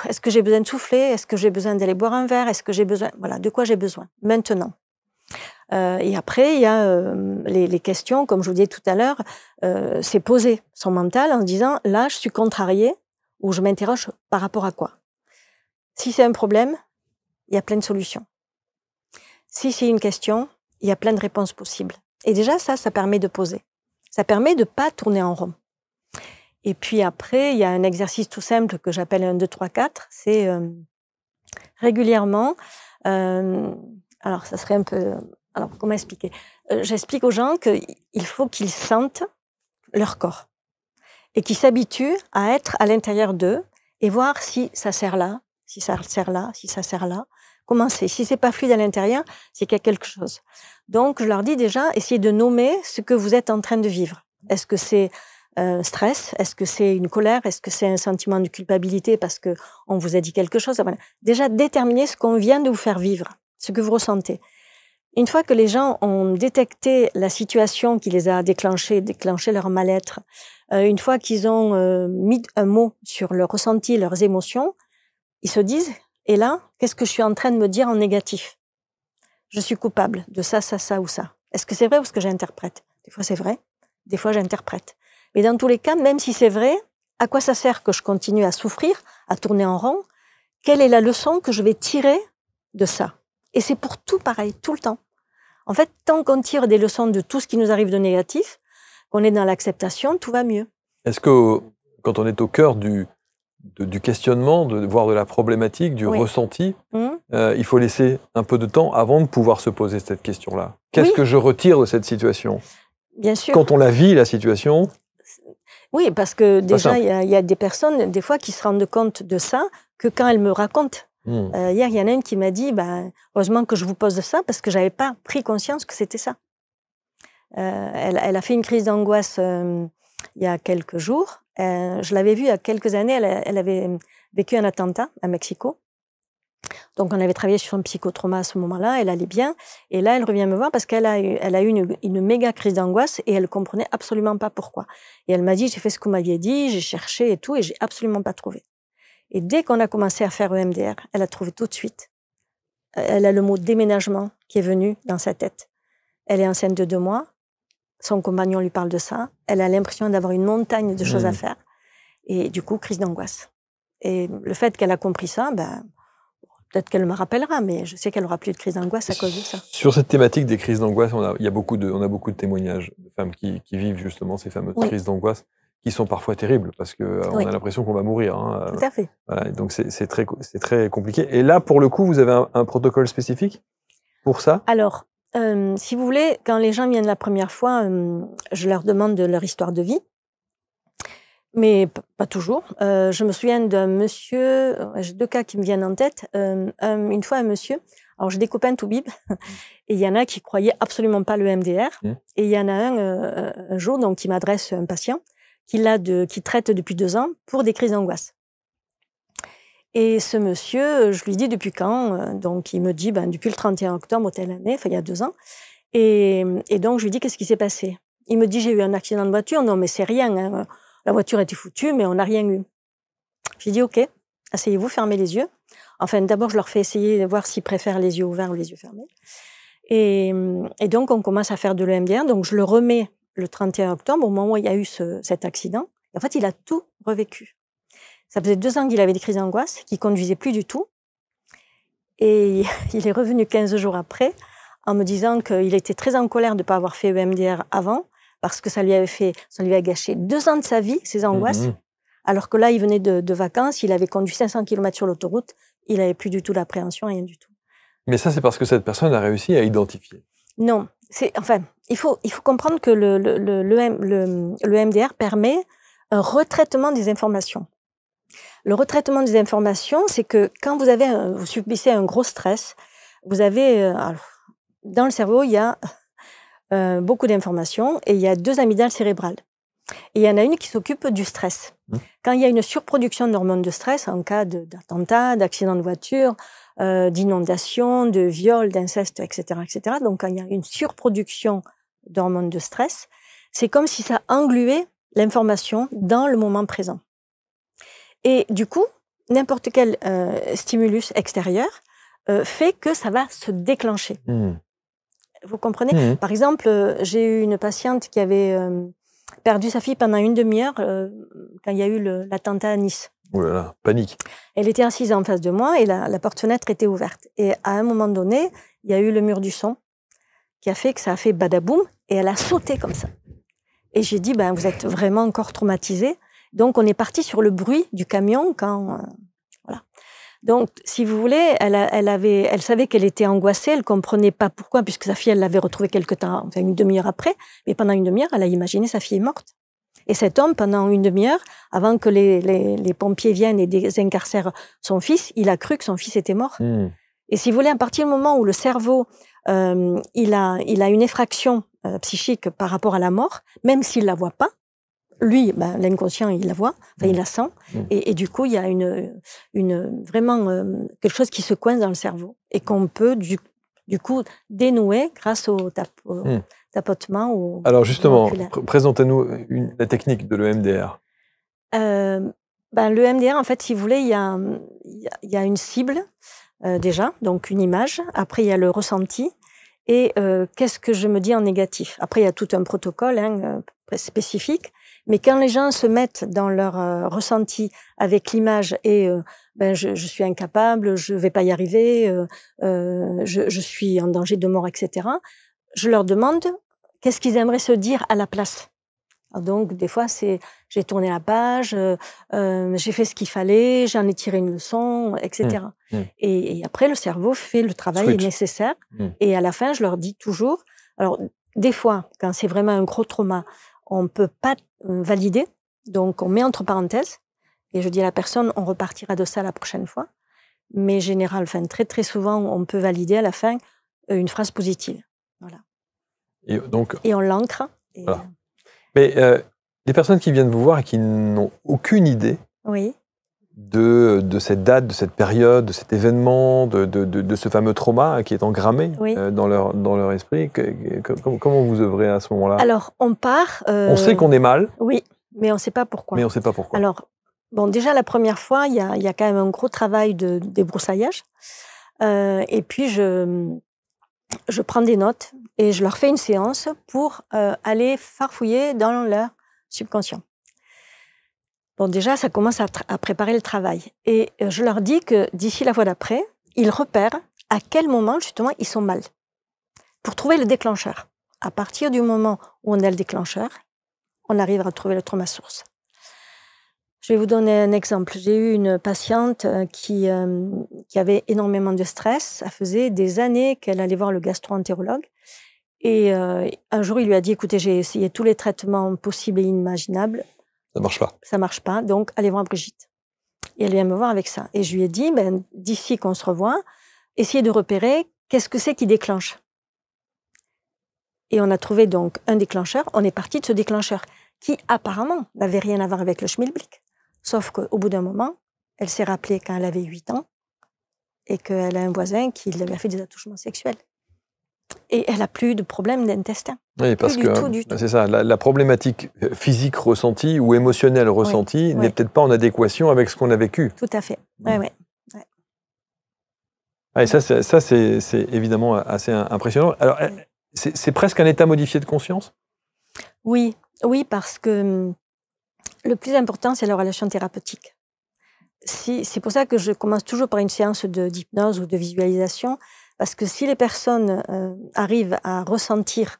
est-ce que j'ai besoin de souffler, est-ce que j'ai besoin d'aller boire un verre, est-ce que j'ai besoin, voilà, de quoi j'ai besoin, maintenant. Et après, il y a les questions, comme je vous disais tout à l'heure, c'est poser son mental en disant, là, je suis contrariée, ou je m'interroge par rapport à quoi. Si c'est un problème, il y a plein de solutions. Si c'est une question, il y a plein de réponses possibles. Et déjà, ça permet de poser. Ça permet de ne pas tourner en rond. Et puis après, il y a un exercice tout simple que j'appelle 1, 2, 3, 4. C'est régulièrement... alors, ça serait un peu... Alors, comment expliquer? J'explique aux gens qu'il faut qu'ils sentent leur corps et qu'ils s'habituent à être à l'intérieur d'eux et voir si ça sert là, si ça sert là, si ça sert là. Comment c'est? Si c'est pas fluide à l'intérieur, c'est qu'il y a quelque chose. Donc, je leur dis déjà, essayez de nommer ce que vous êtes en train de vivre. Est-ce que c'est un stress? Est-ce que c'est une colère? Est-ce que c'est un sentiment de culpabilité parce que on vous a dit quelque chose? Voilà. Déjà, déterminez ce qu'on vient de vous faire vivre, ce que vous ressentez. Une fois que les gens ont détecté la situation qui les a déclenché leur mal-être, une fois qu'ils ont mis un mot sur leur ressenti, leurs émotions, ils se disent, et là, qu'est-ce que je suis en train de me dire en négatif? Je suis coupable de ça, ça, ça ou ça. Est-ce que c'est vrai ou est-ce que j'interprète? Des fois c'est vrai, des fois j'interprète. Mais dans tous les cas, même si c'est vrai, à quoi ça sert que je continue à souffrir, à tourner en rond? Quelle est la leçon que je vais tirer de ça? Et c'est pour tout pareil, tout le temps. En fait, tant qu'on tire des leçons de tout ce qui nous arrive de négatif, qu'on est dans l'acceptation, tout va mieux. Est-ce que, quand on est au cœur du questionnement, voire de la problématique, du ressenti, il faut laisser un peu de temps avant de pouvoir se poser cette question-là? Qu'est-ce que je retire de cette situation? Bien sûr. Quand on la vit, la situation... Oui, parce que déjà, il y a des personnes, des fois, qui se rendent compte de ça que quand elles me racontent. Hier, il y en a une qui m'a dit, heureusement que je vous pose ça, parce que je n'avais pas pris conscience que c'était ça. Elle a fait une crise d'angoisse il y a quelques jours. Je l'avais vue il y a quelques années, elle avait vécu un attentat à Mexico. Donc, on avait travaillé sur son psychotrauma à ce moment-là, elle allait bien. Et là, elle revient me voir parce qu'elle a eu une méga crise d'angoisse et elle ne comprenait absolument pas pourquoi. Et elle m'a dit, j'ai fait ce que vous m'aviez dit, j'ai cherché et tout, et j'ai absolument pas trouvé. Et dès qu'on a commencé à faire EMDR, elle a trouvé tout de suite. Elle a le mot déménagement qui est venu dans sa tête. Elle est enceinte de 2 mois. Son compagnon lui parle de ça. Elle a l'impression d'avoir une montagne de choses à faire. Et du coup, crise d'angoisse. Et le fait qu'elle a compris ça, peut-être qu'elle me rappellera, mais je sais qu'elle n'aura plus de crise d'angoisse à cause de ça. Sur cette thématique des crises d'angoisse, on a beaucoup de témoignages de femmes qui vivent justement ces fameuses crises d'angoisse, qui sont parfois terribles, parce qu'on a l'impression qu'on va mourir. Hein. Tout à fait. Voilà, donc c'est très compliqué. Et là, pour le coup, vous avez un protocole spécifique pour ça? Alors, si vous voulez, quand les gens viennent la première fois, je leur demande de leur histoire de vie. Mais pas toujours. Je me souviens d'un monsieur, j'ai 2 cas qui me viennent en tête. Une fois, un monsieur, alors j'ai des copains Toubib, et il y en a qui croyaient absolument pas le MDR. Et il y en a un jour donc, qui m'adresse un patient qui traite depuis 2 ans pour des crises d'angoisse. Et ce monsieur, je lui dis depuis quand, donc il me dit depuis le 31 octobre telle année, enfin il y a 2 ans. Et donc je lui dis qu'est-ce qui s'est passé. Il me dit j'ai eu un accident de voiture. Non mais c'est rien, hein. La voiture était foutue, mais on n'a rien eu. J'ai dit, OK, asseyez-vous, fermez les yeux. Enfin, d'abord, je leur fais essayer de voir s'ils préfèrent les yeux ouverts ou les yeux fermés. Et donc, on commence à faire de l'EMDR. Donc, je le remets le 31 octobre, au moment où il y a eu cet accident. Et en fait, il a tout revécu. Ça faisait 2 ans qu'il avait des crises d'angoisse, qu'il ne conduisait plus du tout. Et il est revenu 15 jours après en me disant qu'il était très en colère de ne pas avoir fait EMDR avant, parce que ça lui a gâché 2 ans de sa vie, ses angoisses. Alors que là, il venait de vacances, il avait conduit 500 km sur l'autoroute, il n'avait plus du tout d'appréhension, rien du tout. Mais ça, c'est parce que cette personne a réussi à identifier. Non, il faut comprendre que le MDR permet un retraitement des informations. Le retraitement des informations, c'est que quand vous subissez un gros stress, vous avez dans le cerveau, il y a beaucoup d'informations et il y a 2 amygdales cérébrales. Et il y en a une qui s'occupe du stress. Quand il y a une surproduction d'hormones de stress, en cas d'attentat, d'accident de voiture, d'inondation, de viol, d'inceste, etc., etc., donc quand il y a une surproduction d'hormones de stress, c'est comme si ça engluait l'information dans le moment présent. Et du coup, n'importe quel stimulus extérieur fait que ça va se déclencher. Vous comprenez? Par exemple, j'ai eu une patiente qui avait perdu sa fille pendant une demi-heure quand il y a eu l'attentat à Nice. Oh là là, panique. Elle était assise en face de moi et la porte-fenêtre était ouverte. Et à un moment donné, il y a eu le mur du son qui a fait que ça a fait badaboum et elle a sauté comme ça. Et j'ai dit, vous êtes vraiment encore traumatisée. Donc, on est parti sur le bruit du camion quand... voilà. Donc, si vous voulez, elle savait qu'elle était angoissée, elle ne comprenait pas pourquoi, puisque sa fille, elle l'avait retrouvée quelque temps, enfin une demi-heure après, mais pendant une demi-heure, elle a imaginé sa fille morte. Et cet homme, pendant une demi-heure, avant que les pompiers viennent et désincarcèrent son fils, il a cru que son fils était mort. Et si vous voulez, à partir du moment où le cerveau, il a une effraction psychique par rapport à la mort, même s'il ne la voit pas, lui, l'inconscient, il la voit, il la sent, et du coup, il y a vraiment quelque chose qui se coince dans le cerveau et qu'on peut du coup dénouer grâce au tapotement. Alors justement, présentez-nous la technique de l'EMDR. L'EMDR, en fait, si vous voulez, il y a une cible déjà, donc une image. Après, il y a le ressenti. Et qu'est-ce que je me dis en négatif? Après, il y a tout un protocole spécifique. Mais quand les gens se mettent dans leur ressenti avec l'image et je suis incapable, je vais pas y arriver, je suis en danger de mort, etc., je leur demande qu'est-ce qu'ils aimeraient se dire à la place. Donc, des fois, c'est j'ai tourné la page, j'ai fait ce qu'il fallait, j'en ai tiré une leçon, etc. Et après, le cerveau fait le travail nécessaire. Et à la fin, je leur dis toujours... Alors, des fois, quand c'est vraiment un gros trauma, on ne peut pas valider. Donc, on met entre parenthèses. Et je dis à la personne, on repartira de ça la prochaine fois. Mais très, très souvent, on peut valider à la fin une phrase positive. Voilà. Et on l'ancre. Voilà. Mais les personnes qui viennent vous voir et qui n'ont aucune idée de cette date, de cette période, de cet événement, de ce fameux trauma qui est engrammé dans leur esprit, comment vous œuvrez à ce moment-là? Alors, on part... On sait qu'on est mal. Oui, mais on ne sait pas pourquoi. Alors, déjà, la première fois, il y a quand même un gros travail de débroussaillage. Et puis, je prends des notes et je leur fais une séance pour aller farfouiller dans leur subconscient. Bon, déjà, ça commence à préparer le travail. Et je leur dis que d'ici la fois d'après, ils repèrent à quel moment, justement, ils sont mal. Pour trouver le déclencheur. À partir du moment où on a le déclencheur, on arrive à trouver le trauma source. Je vais vous donner un exemple. J'ai eu une patiente qui avait énormément de stress. Ça faisait des années qu'elle allait voir le gastro-entérologue. Et un jour, il lui a dit, écoutez, j'ai essayé tous les traitements possibles et inimaginables. Ça marche pas. Ça marche pas, donc allez voir Brigitte. Et elle vient me voir avec ça. Et je lui ai dit, d'ici qu'on se revoit, essayez de repérer qu'est-ce que c'est qui déclenche. Et on a trouvé donc un déclencheur. On est parti de ce déclencheur qui, apparemment, n'avait rien à voir avec le schmilblick. Sauf qu'au bout d'un moment, elle s'est rappelée quand elle avait 8 ans et qu'elle a un voisin qui lui avait fait des attouchements sexuels. Et elle n'a plus de problème d'intestin. Oui, parce que c'est ça, la problématique physique ressentie ou émotionnelle ressentie n'est peut-être pas en adéquation avec ce qu'on a vécu. Tout à fait, oui. Et ça, c'est évidemment assez impressionnant. Alors, c'est presque un état modifié de conscience? Oui, parce que le plus important, c'est la relation thérapeutique. C'est pour ça que je commence toujours par une séance d'hypnose ou de visualisation, parce que si les personnes arrivent à ressentir,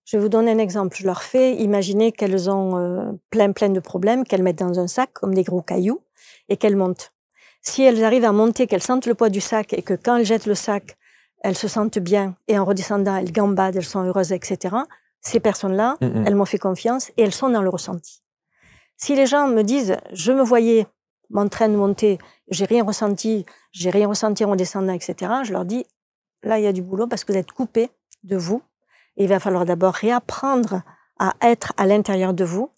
je vais vous donner un exemple, je leur fais imaginer qu'elles ont plein de problèmes, qu'elles mettent dans un sac comme des gros cailloux et qu'elles montent. Si elles arrivent à monter, qu'elles sentent le poids du sac et que quand elles jettent le sac, elles se sentent bien et en redescendant, elles gambadent, elles sont heureuses, etc. Ces personnes-là, elles m'ont fait confiance et elles sont dans le ressenti. Si les gens me disent, je me voyais en train de monter, j'ai rien ressenti en descendant, etc., je leur dis, là, il y a du boulot parce que vous êtes coupés de vous. Et il va falloir d'abord réapprendre à être à l'intérieur de vous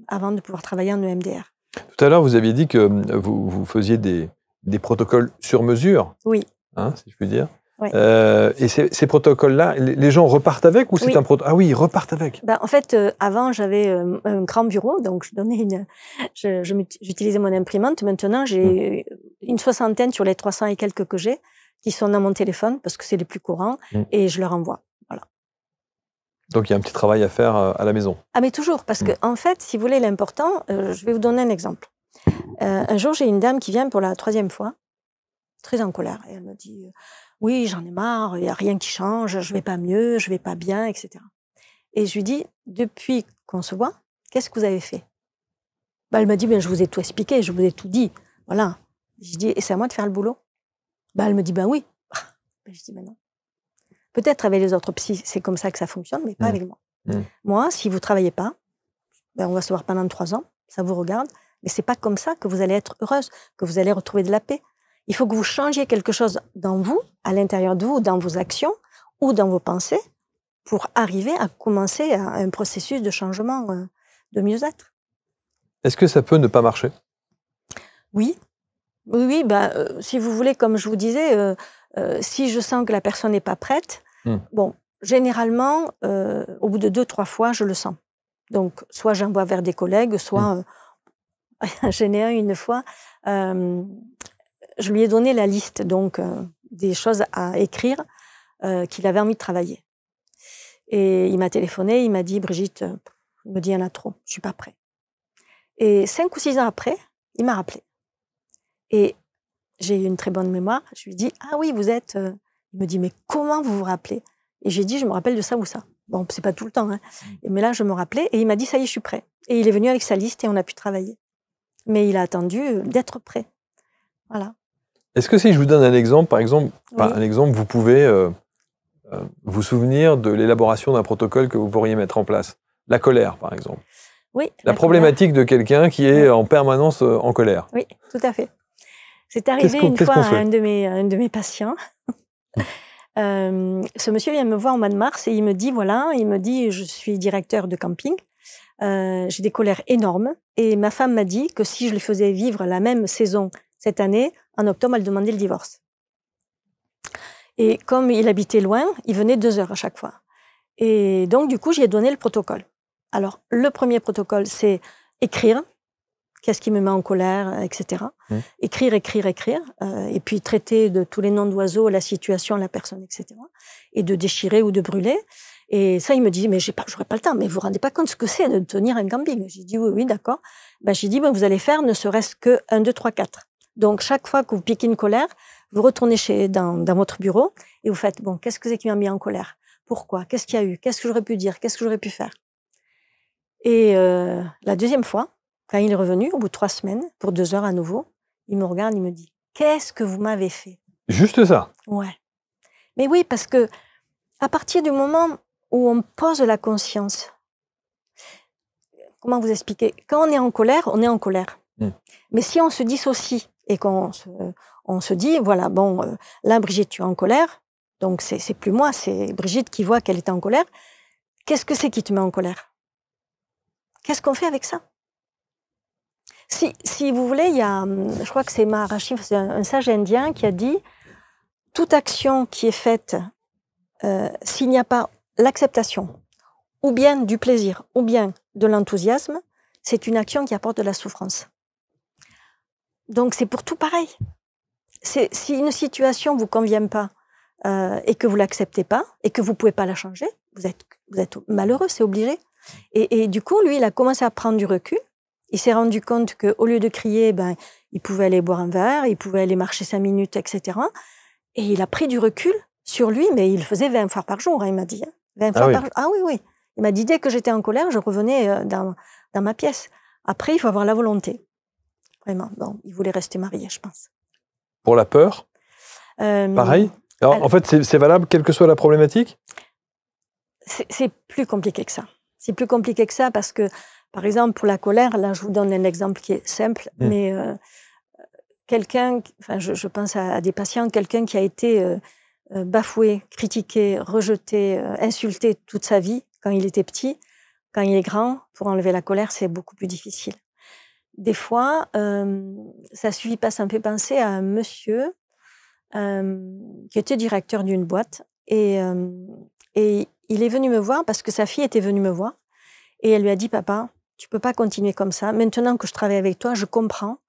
avant de pouvoir travailler en EMDR. Tout à l'heure, vous aviez dit que vous faisiez des protocoles sur mesure. Oui. Hein, si je puis dire. Oui. Et ces protocoles-là, les gens repartent avec ou c'est un protocole? Ah oui, ils repartent avec. En fait, avant, j'avais un grand bureau, donc j'utilisais mon imprimante. Maintenant, j'ai une soixantaine sur les 300 et quelques que j'ai qui sont dans mon téléphone parce que c'est les plus courants et je leur envoie. Voilà. Donc, il y a un petit travail à faire à la maison. Ah, mais toujours, parce que en fait, si vous voulez l'important, je vais vous donner un exemple. Un jour, j'ai une dame qui vient pour la 3e fois, très en colère, et elle me dit oui, j'en ai marre, il n'y a rien qui change, je ne vais pas mieux, je ne vais pas bien, etc. Et je lui dis, depuis qu'on se voit, qu'est-ce que vous avez fait? Elle m'a dit, je vous ai tout expliqué, je vous ai tout dit. Voilà. Je dis, et c'est à moi de faire le boulot? Elle me dit, oui. Je dis, non. Peut-être avec les autres psys, c'est comme ça que ça fonctionne, mais pas avec moi. Moi, si vous ne travaillez pas, on va se voir pendant 3 ans, ça vous regarde, mais ce n'est pas comme ça que vous allez être heureuse, que vous allez retrouver de la paix. Il faut que vous changiez quelque chose dans vous, à l'intérieur de vous, dans vos actions ou dans vos pensées, pour arriver à commencer un processus de changement de mieux-être. Est-ce que ça peut ne pas marcher? Oui. Si vous voulez, comme je vous disais, si je sens que la personne n'est pas prête, généralement, au bout de 2-3 fois, je le sens. Donc, soit j'envoie vers des collègues, soit j'en ai une fois, je lui ai donné la liste donc des choses à écrire qu'il avait envie de travailler. Et il m'a téléphoné, il m'a dit, Brigitte, il me dit, il y en a trop, je ne suis pas prêt. Et 5 ou 6 ans après, il m'a rappelé. Et j'ai eu une très bonne mémoire. Je lui ai dit, ah oui, vous êtes... Il me dit, mais comment vous vous rappelez? Et j'ai dit, je me rappelle de ça ou ça. Bon, c'est pas tout le temps, hein. Mais là, je me rappelais et il m'a dit, ça y est, je suis prêt. Et il est venu avec sa liste et on a pu travailler. Mais il a attendu d'être prêt. Voilà. Est-ce que si je vous donne un exemple, par exemple, un exemple, vous pouvez vous souvenir de l'élaboration d'un protocole que vous pourriez mettre en place? La colère, par exemple. Oui. La problématique de quelqu'un qui est en permanence en colère. Oui, tout à fait. C'est arrivé une fois à un de mes patients. Ce monsieur vient me voir au mois de mars et il me dit, je suis directeur de camping, j'ai des colères énormes et ma femme m'a dit que si je lui faisais vivre la même saison cette année, en octobre, elle demandait le divorce. Et comme il habitait loin, il venait 2 heures à chaque fois. Et donc, du coup, j'ai donné le protocole. Alors, le premier protocole, c'est écrire. Qu'est-ce qui me met en colère, etc. Écrire, et puis traiter de tous les noms d'oiseaux, la situation, la personne, etc. Et de déchirer ou de brûler. Et ça, il me dit, mais j'aurais pas le temps. Mais vous vous rendez pas compte ce que c'est de tenir un camping? J'ai dit, oui, d'accord. J'ai dit, vous allez faire ne serait-ce que 1, 2, 3, 4. Donc, chaque fois que vous piquez une colère, vous retournez dans votre bureau et vous faites, qu'est-ce que c'est qui m'a mis en colère? Pourquoi? Qu'est-ce qu'il y a eu? Qu'est-ce que j'aurais pu dire? Qu'est-ce que j'aurais pu faire? Et la deuxième fois, Quand il est revenu, au bout de 3 semaines, pour 2 heures à nouveau, il me regarde, il me dit « Qu'est-ce que vous m'avez fait ?» Juste ça? Ouais. Mais oui, parce que à partir du moment où on pose la conscience, comment vous expliquer? Quand on est en colère, on est en colère. Mais si on se dissocie et qu'on se dit, voilà, bon, là, Brigitte, tu es en colère, donc c'est plus moi, c'est Brigitte qui voit qu'elle est en colère. Qu'est-ce que c'est qui te met en colère? Qu'est-ce qu'on fait avec ça? Si vous voulez, il y a, je crois que c'est Maharishi, c'est un sage indien qui a dit « Toute action qui est faite, s'il n'y a pas l'acceptation, ou bien du plaisir, ou bien de l'enthousiasme, c'est une action qui apporte de la souffrance. » Donc c'est pour tout pareil. Si une situation ne vous convient pas et que vous ne l'acceptez pas, et que vous ne pouvez pas la changer, vous êtes malheureux, c'est obligé. Et du coup, lui, il a commencé à prendre du recul. Il s'est rendu compte qu'au lieu de crier, il pouvait aller boire un verre, il pouvait aller marcher 5 minutes, etc. Et il a pris du recul sur lui, mais il faisait 20 fois par jour, hein, il m'a dit. 20 fois par jour. Ah oui, oui. Il m'a dit, dès que j'étais en colère, je revenais dans ma pièce. Après, il faut avoir la volonté. Vraiment. Bon, il voulait rester marié, je pense. Pour la peur? Pareil? Alors, en fait, c'est valable, quelle que soit la problématique? C'est plus compliqué que ça. C'est plus compliqué que ça parce que, par exemple, pour la colère, là, je vous donne un exemple qui est simple, mais quelqu'un, enfin, je pense à des patients, quelqu'un qui a été bafoué, critiqué, rejeté, insulté toute sa vie quand il était petit, quand il est grand, pour enlever la colère, c'est beaucoup plus difficile. Des fois, ça suffit pas, ça me fait penser à un monsieur qui était directeur d'une boîte et il est venu me voir parce que sa fille était venue me voir et elle lui a dit « Papa, tu peux pas continuer comme ça. Maintenant que je travaille avec toi, je comprends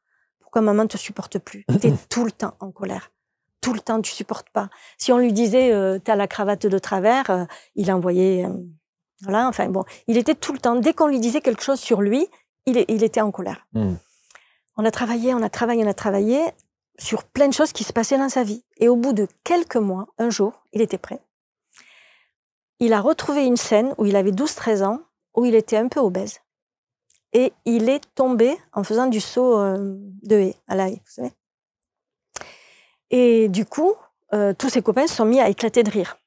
pourquoi maman ne te supporte plus. Tu es tout le temps en colère. Tout le temps, tu supportes pas. » Si on lui disait « T'as la cravate de travers », il envoyait... voilà, enfin bon, il était tout le temps... Dès qu'on lui disait quelque chose sur lui, il était en colère. On a travaillé sur plein de choses qui se passaient dans sa vie. Et au bout de quelques mois, un jour, il était prêt. Il a retrouvé une scène où il avait 12-13 ans, où il était un peu obèse. Et il est tombé en faisant du saut de haie, à la haie, vous savez. Et du coup, tous ses copains se sont mis à éclater de rire.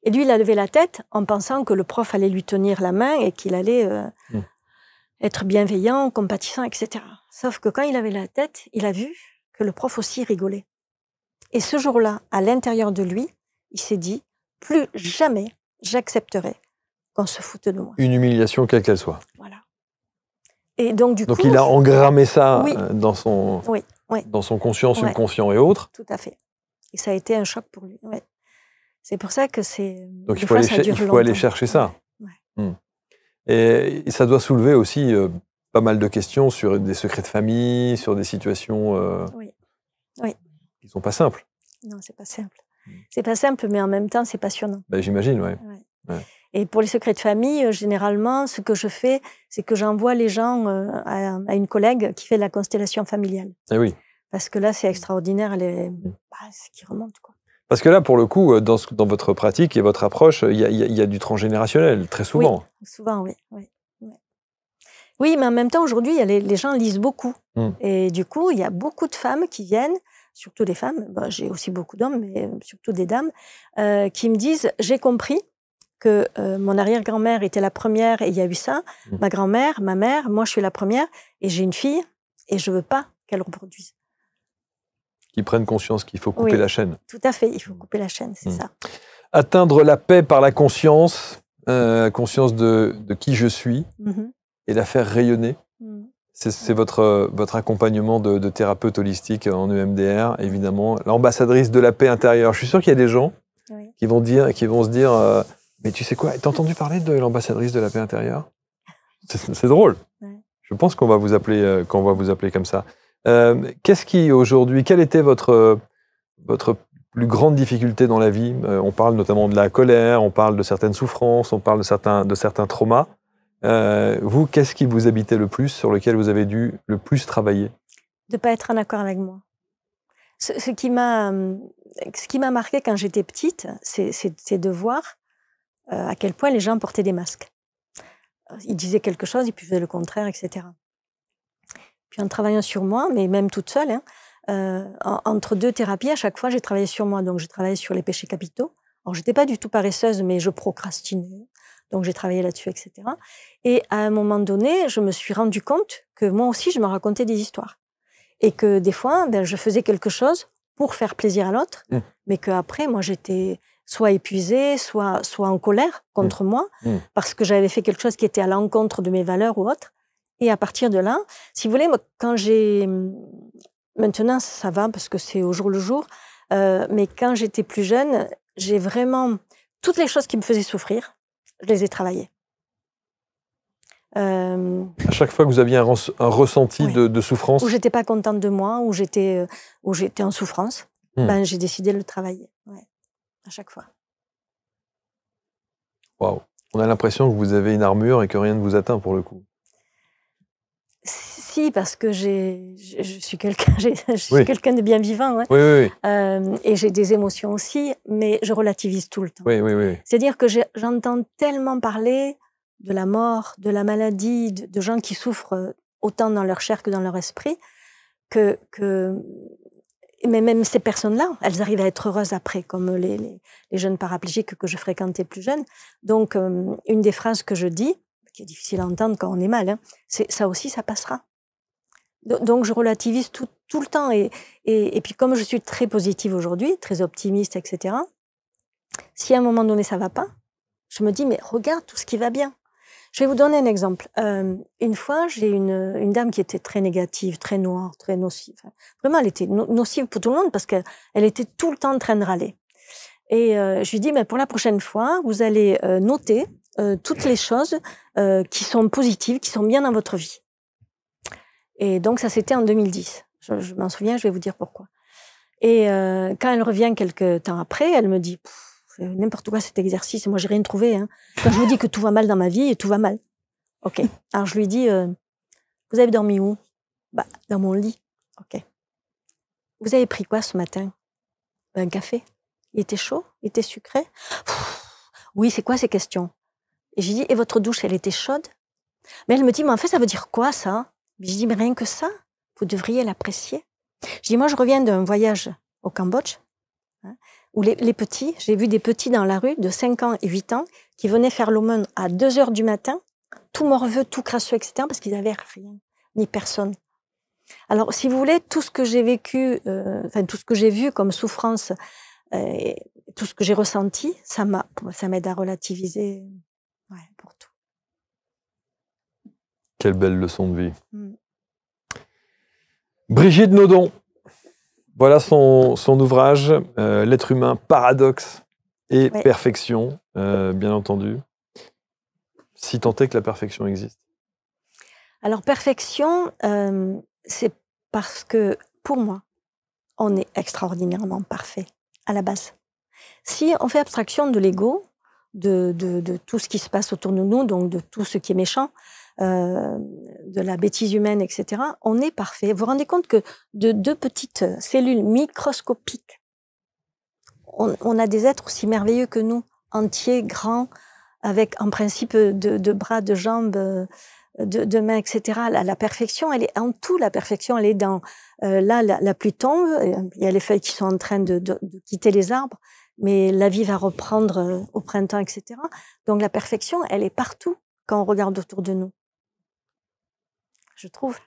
Et lui, il a levé la tête en pensant que le prof allait lui tenir la main et qu'il allait être bienveillant, compatissant, etc. Sauf que quand il avait la tête, il a vu que le prof aussi rigolait. Et ce jour-là, à l'intérieur de lui, il s'est dit « Plus jamais j'accepterai qu'on se foute de moi. » Une humiliation, quelle qu'elle soit. Voilà. Et donc, du coup... il a engrammé ça dans son conscient, subconscient et autres. Tout à fait. Et ça a été un choc pour lui. Ouais. C'est pour ça que c'est... Donc il faut aller chercher ça. Ouais. Et ça doit soulever aussi pas mal de questions sur des secrets de famille, sur des situations qui ne sont pas simples. Non, c'est pas simple. C'est pas simple, mais en même temps, c'est passionnant. J'imagine, oui. Ouais. Et pour les secrets de famille, généralement, ce que je fais, c'est que j'envoie les gens à une collègue qui fait la constellation familiale. Eh oui. Parce que là, c'est extraordinaire, ce qui remonte, quoi. Parce que là, pour le coup, dans votre pratique et votre approche, il y a du transgénérationnel, très souvent. Oui, souvent, oui. Oui, mais en même temps, aujourd'hui, les gens lisent beaucoup. Et du coup, il y a beaucoup de femmes qui viennent, surtout des femmes, j'ai aussi beaucoup d'hommes, mais surtout des dames, qui me disent « J'ai compris que mon arrière-grand-mère était la première et il y a eu ça. Ma grand-mère, ma mère, moi, je suis la première et j'ai une fille et je ne veux pas qu'elle reproduise. » Qui prennent conscience qu'il faut couper la chaîne. Tout à fait, il faut couper la chaîne, c'est ça. Atteindre la paix par la conscience, conscience de qui je suis, et la faire rayonner. C'est votre accompagnement de thérapeute holistique en EMDR, évidemment. L'ambassadrice de la paix intérieure. Je suis sûr qu'il y a des gens qui vont se dire mais tu sais quoi, t'as entendu parler de l'ambassadrice de la paix intérieure? C'est drôle. Je pense qu'on va vous appeler comme ça. Qu'est-ce qui aujourd'hui, quelle était votre plus grande difficulté dans la vie? On parle notamment de la colère, on parle de certaines souffrances, on parle de certains traumas. Vous, qu'est-ce qui vous habitait le plus, sur lequel vous avez dû le plus travailler? De ne pas être en accord avec moi. Ce qui m'a marqué quand j'étais petite, c'est de voir à quel point les gens portaient des masques. Ils disaient quelque chose, ils faisaient le contraire, etc. Puis en travaillant sur moi, mais même toute seule, hein, entre 2 thérapies, à chaque fois, j'ai travaillé sur moi. Donc, j'ai travaillé sur les péchés capitaux. Alors, j'étais pas du tout paresseuse, mais je procrastinais. Donc, j'ai travaillé là-dessus, etc. Et à un moment donné, je me suis rendu compte que moi aussi, je me racontais des histoires. Et que des fois, ben, je faisais quelque chose pour faire plaisir à l'autre, mais qu'après, moi, j'étais soit épuisée, soit en colère contre moi, parce que j'avais fait quelque chose qui était à l'encontre de mes valeurs ou autre. Et à partir de là, si vous voulez, quand j'ai... Maintenant, ça va, parce que c'est au jour le jour, mais quand j'étais plus jeune, j'ai vraiment... Toutes les choses qui me faisaient souffrir, je les ai travaillées. À chaque fois que vous aviez un ressenti de souffrance, où j'étais pas contente de moi, où j'étais en souffrance, ben, j'ai décidé de le travailler. Ouais. À chaque fois. Waouh. On a l'impression que vous avez une armure et que rien ne vous atteint pour le coup. Si, parce que je suis quelqu'un de bien vivant. Hein. Oui. Et j'ai des émotions aussi, mais je relativise tout le temps. Oui. C'est-à-dire que j'entends tellement parler de la mort, de la maladie, de gens qui souffrent autant dans leur chair que dans leur esprit, mais même ces personnes-là, elles arrivent à être heureuses après, comme les jeunes paraplégiques que je fréquentais plus jeunes. Donc, une des phrases que je dis, qui est difficile à entendre quand on est mal, hein, c'est « ça aussi, ça passera ». Donc, je relativise tout le temps. Et puis, comme je suis très positive aujourd'hui, très optimiste, etc., si à un moment donné, ça ne va pas, je me dis « mais regarde tout ce qui va bien ». Je vais vous donner un exemple. Une fois, j'ai une dame qui était très négative, très noire, très nocive. Vraiment, elle était nocive pour tout le monde parce qu'elle était tout le temps en train de râler. Et je lui dis, mais pour la prochaine fois, vous allez noter toutes les choses qui sont positives, qui sont bien dans votre vie. Et donc, ça, c'était en 2010. Je m'en souviens, je vais vous dire pourquoi. Et quand elle revient quelques temps après, elle me dit... n'importe quoi cet exercice, moi j'ai rien trouvé. Hein. Quand je vous dis que tout va mal dans ma vie, et tout va mal. Ok. Alors je lui dis, vous avez dormi où? Bah, dans mon lit. Ok. Vous avez pris quoi ce matin? Un café. Il était chaud? Il était sucré? Oui, c'est quoi ces questions? Et je lui dis, et votre douche, elle était chaude? Mais elle me dit, mais en fait, ça veut dire quoi ça? Mais je dis, mais rien que ça, vous devriez l'apprécier. Je dis, moi je reviens d'un voyage au Cambodge. Hein, où les petits, j'ai vu des petits dans la rue de 5 ans et 8 ans qui venaient faire l'aumône à 2 heures du matin, tout morveux, tout crasseux, etc., parce qu'ils n'avaient rien, ni personne. Alors, si vous voulez, tout ce que j'ai vécu, tout ce que j'ai vu comme souffrance, tout ce que j'ai ressenti, ça m'aide à relativiser pour tout. Quelle belle leçon de vie. Brigitte Nodon. Voilà son ouvrage, L'être humain, paradoxe et perfection, bien entendu. Si tant est que la perfection existe. Alors, perfection, c'est parce que, pour moi, on est extraordinairement parfait, à la base. Si on fait abstraction de l'ego, de tout ce qui se passe autour de nous, donc de tout ce qui est méchant, de la bêtise humaine, etc., on est parfait. Vous vous rendez compte que de 2 petites cellules microscopiques, on a des êtres aussi merveilleux que nous, entiers, grands, avec en principe de bras, de jambes, de mains, etc. La perfection, elle est en tout. La perfection, elle est dans la pluie tombe, il y a les feuilles qui sont en train de quitter les arbres, mais la vie va reprendre au printemps, etc. Donc la perfection, elle est partout quand on regarde autour de nous. Je trouve.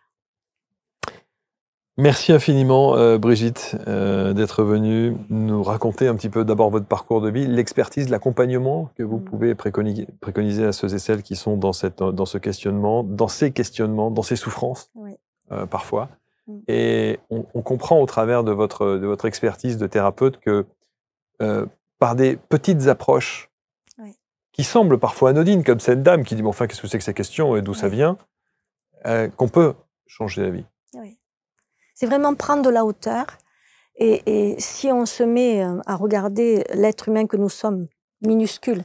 Merci infiniment, Brigitte, d'être venue nous raconter un petit peu d'abord votre parcours de vie, l'expertise, l'accompagnement que vous pouvez préconiser à ceux et celles qui sont dans ce questionnement, dans ces questionnements, dans ces souffrances, parfois. Et on comprend au travers de votre expertise de thérapeute que par des petites approches qui semblent parfois anodines, comme cette dame qui dit « mais enfin, qu'est-ce que c'est que ces questions et d'où ça vient ?» qu'on peut changer la vie. Oui. C'est vraiment prendre de la hauteur. Et si on se met à regarder l'être humain que nous sommes, minuscule,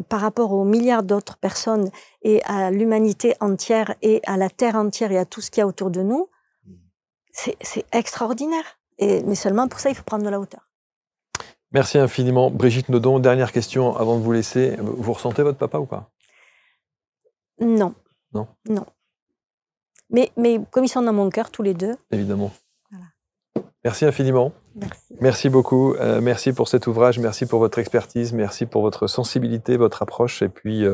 par rapport aux milliards d'autres personnes et à l'humanité entière et à la Terre entière et à tout ce qu'il y a autour de nous, c'est extraordinaire. Mais seulement pour ça, il faut prendre de la hauteur. Merci infiniment. Brigitte Nodon, dernière question avant de vous laisser. Vous ressentez votre papa ou pas? Non. Non? Non. Mais comme ils sont dans mon cœur, tous les deux. Évidemment. Voilà. Merci infiniment. Merci. Merci beaucoup. Merci pour cet ouvrage. Merci pour votre expertise. Merci pour votre sensibilité, votre approche. Et puis,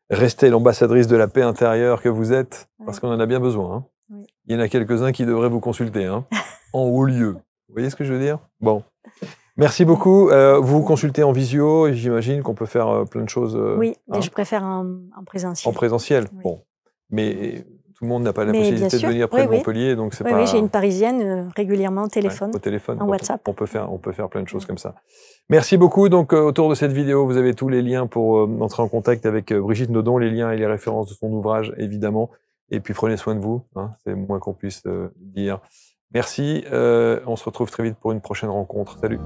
restez l'ambassadrice de la paix intérieure que vous êtes, parce qu'on en a bien besoin. Hein. Oui. Il y en a quelques-uns qui devraient vous consulter, hein, en haut lieu. Vous voyez ce que je veux dire? Bon. Merci beaucoup. Vous consultez en visio, et j'imagine qu'on peut faire plein de choses. Oui, mais je préfère en présentiel. En présentiel, oui. bon. Mais tout le monde n'a pas la Mais possibilité de bien sûr, venir près de oui. Montpellier, donc c'est Oui, pas... oui, j'ai une Parisienne régulièrement au téléphone. Ouais, au téléphone, en WhatsApp. On peut faire plein de choses comme ça. Merci beaucoup. Donc, autour de cette vidéo, vous avez tous les liens pour entrer en contact avec Brigitte Nodon, les liens et les références de son ouvrage, évidemment. Et puis, prenez soin de vous. Hein, c'est le moins qu'on puisse dire. Merci. On se retrouve très vite pour une prochaine rencontre. Salut.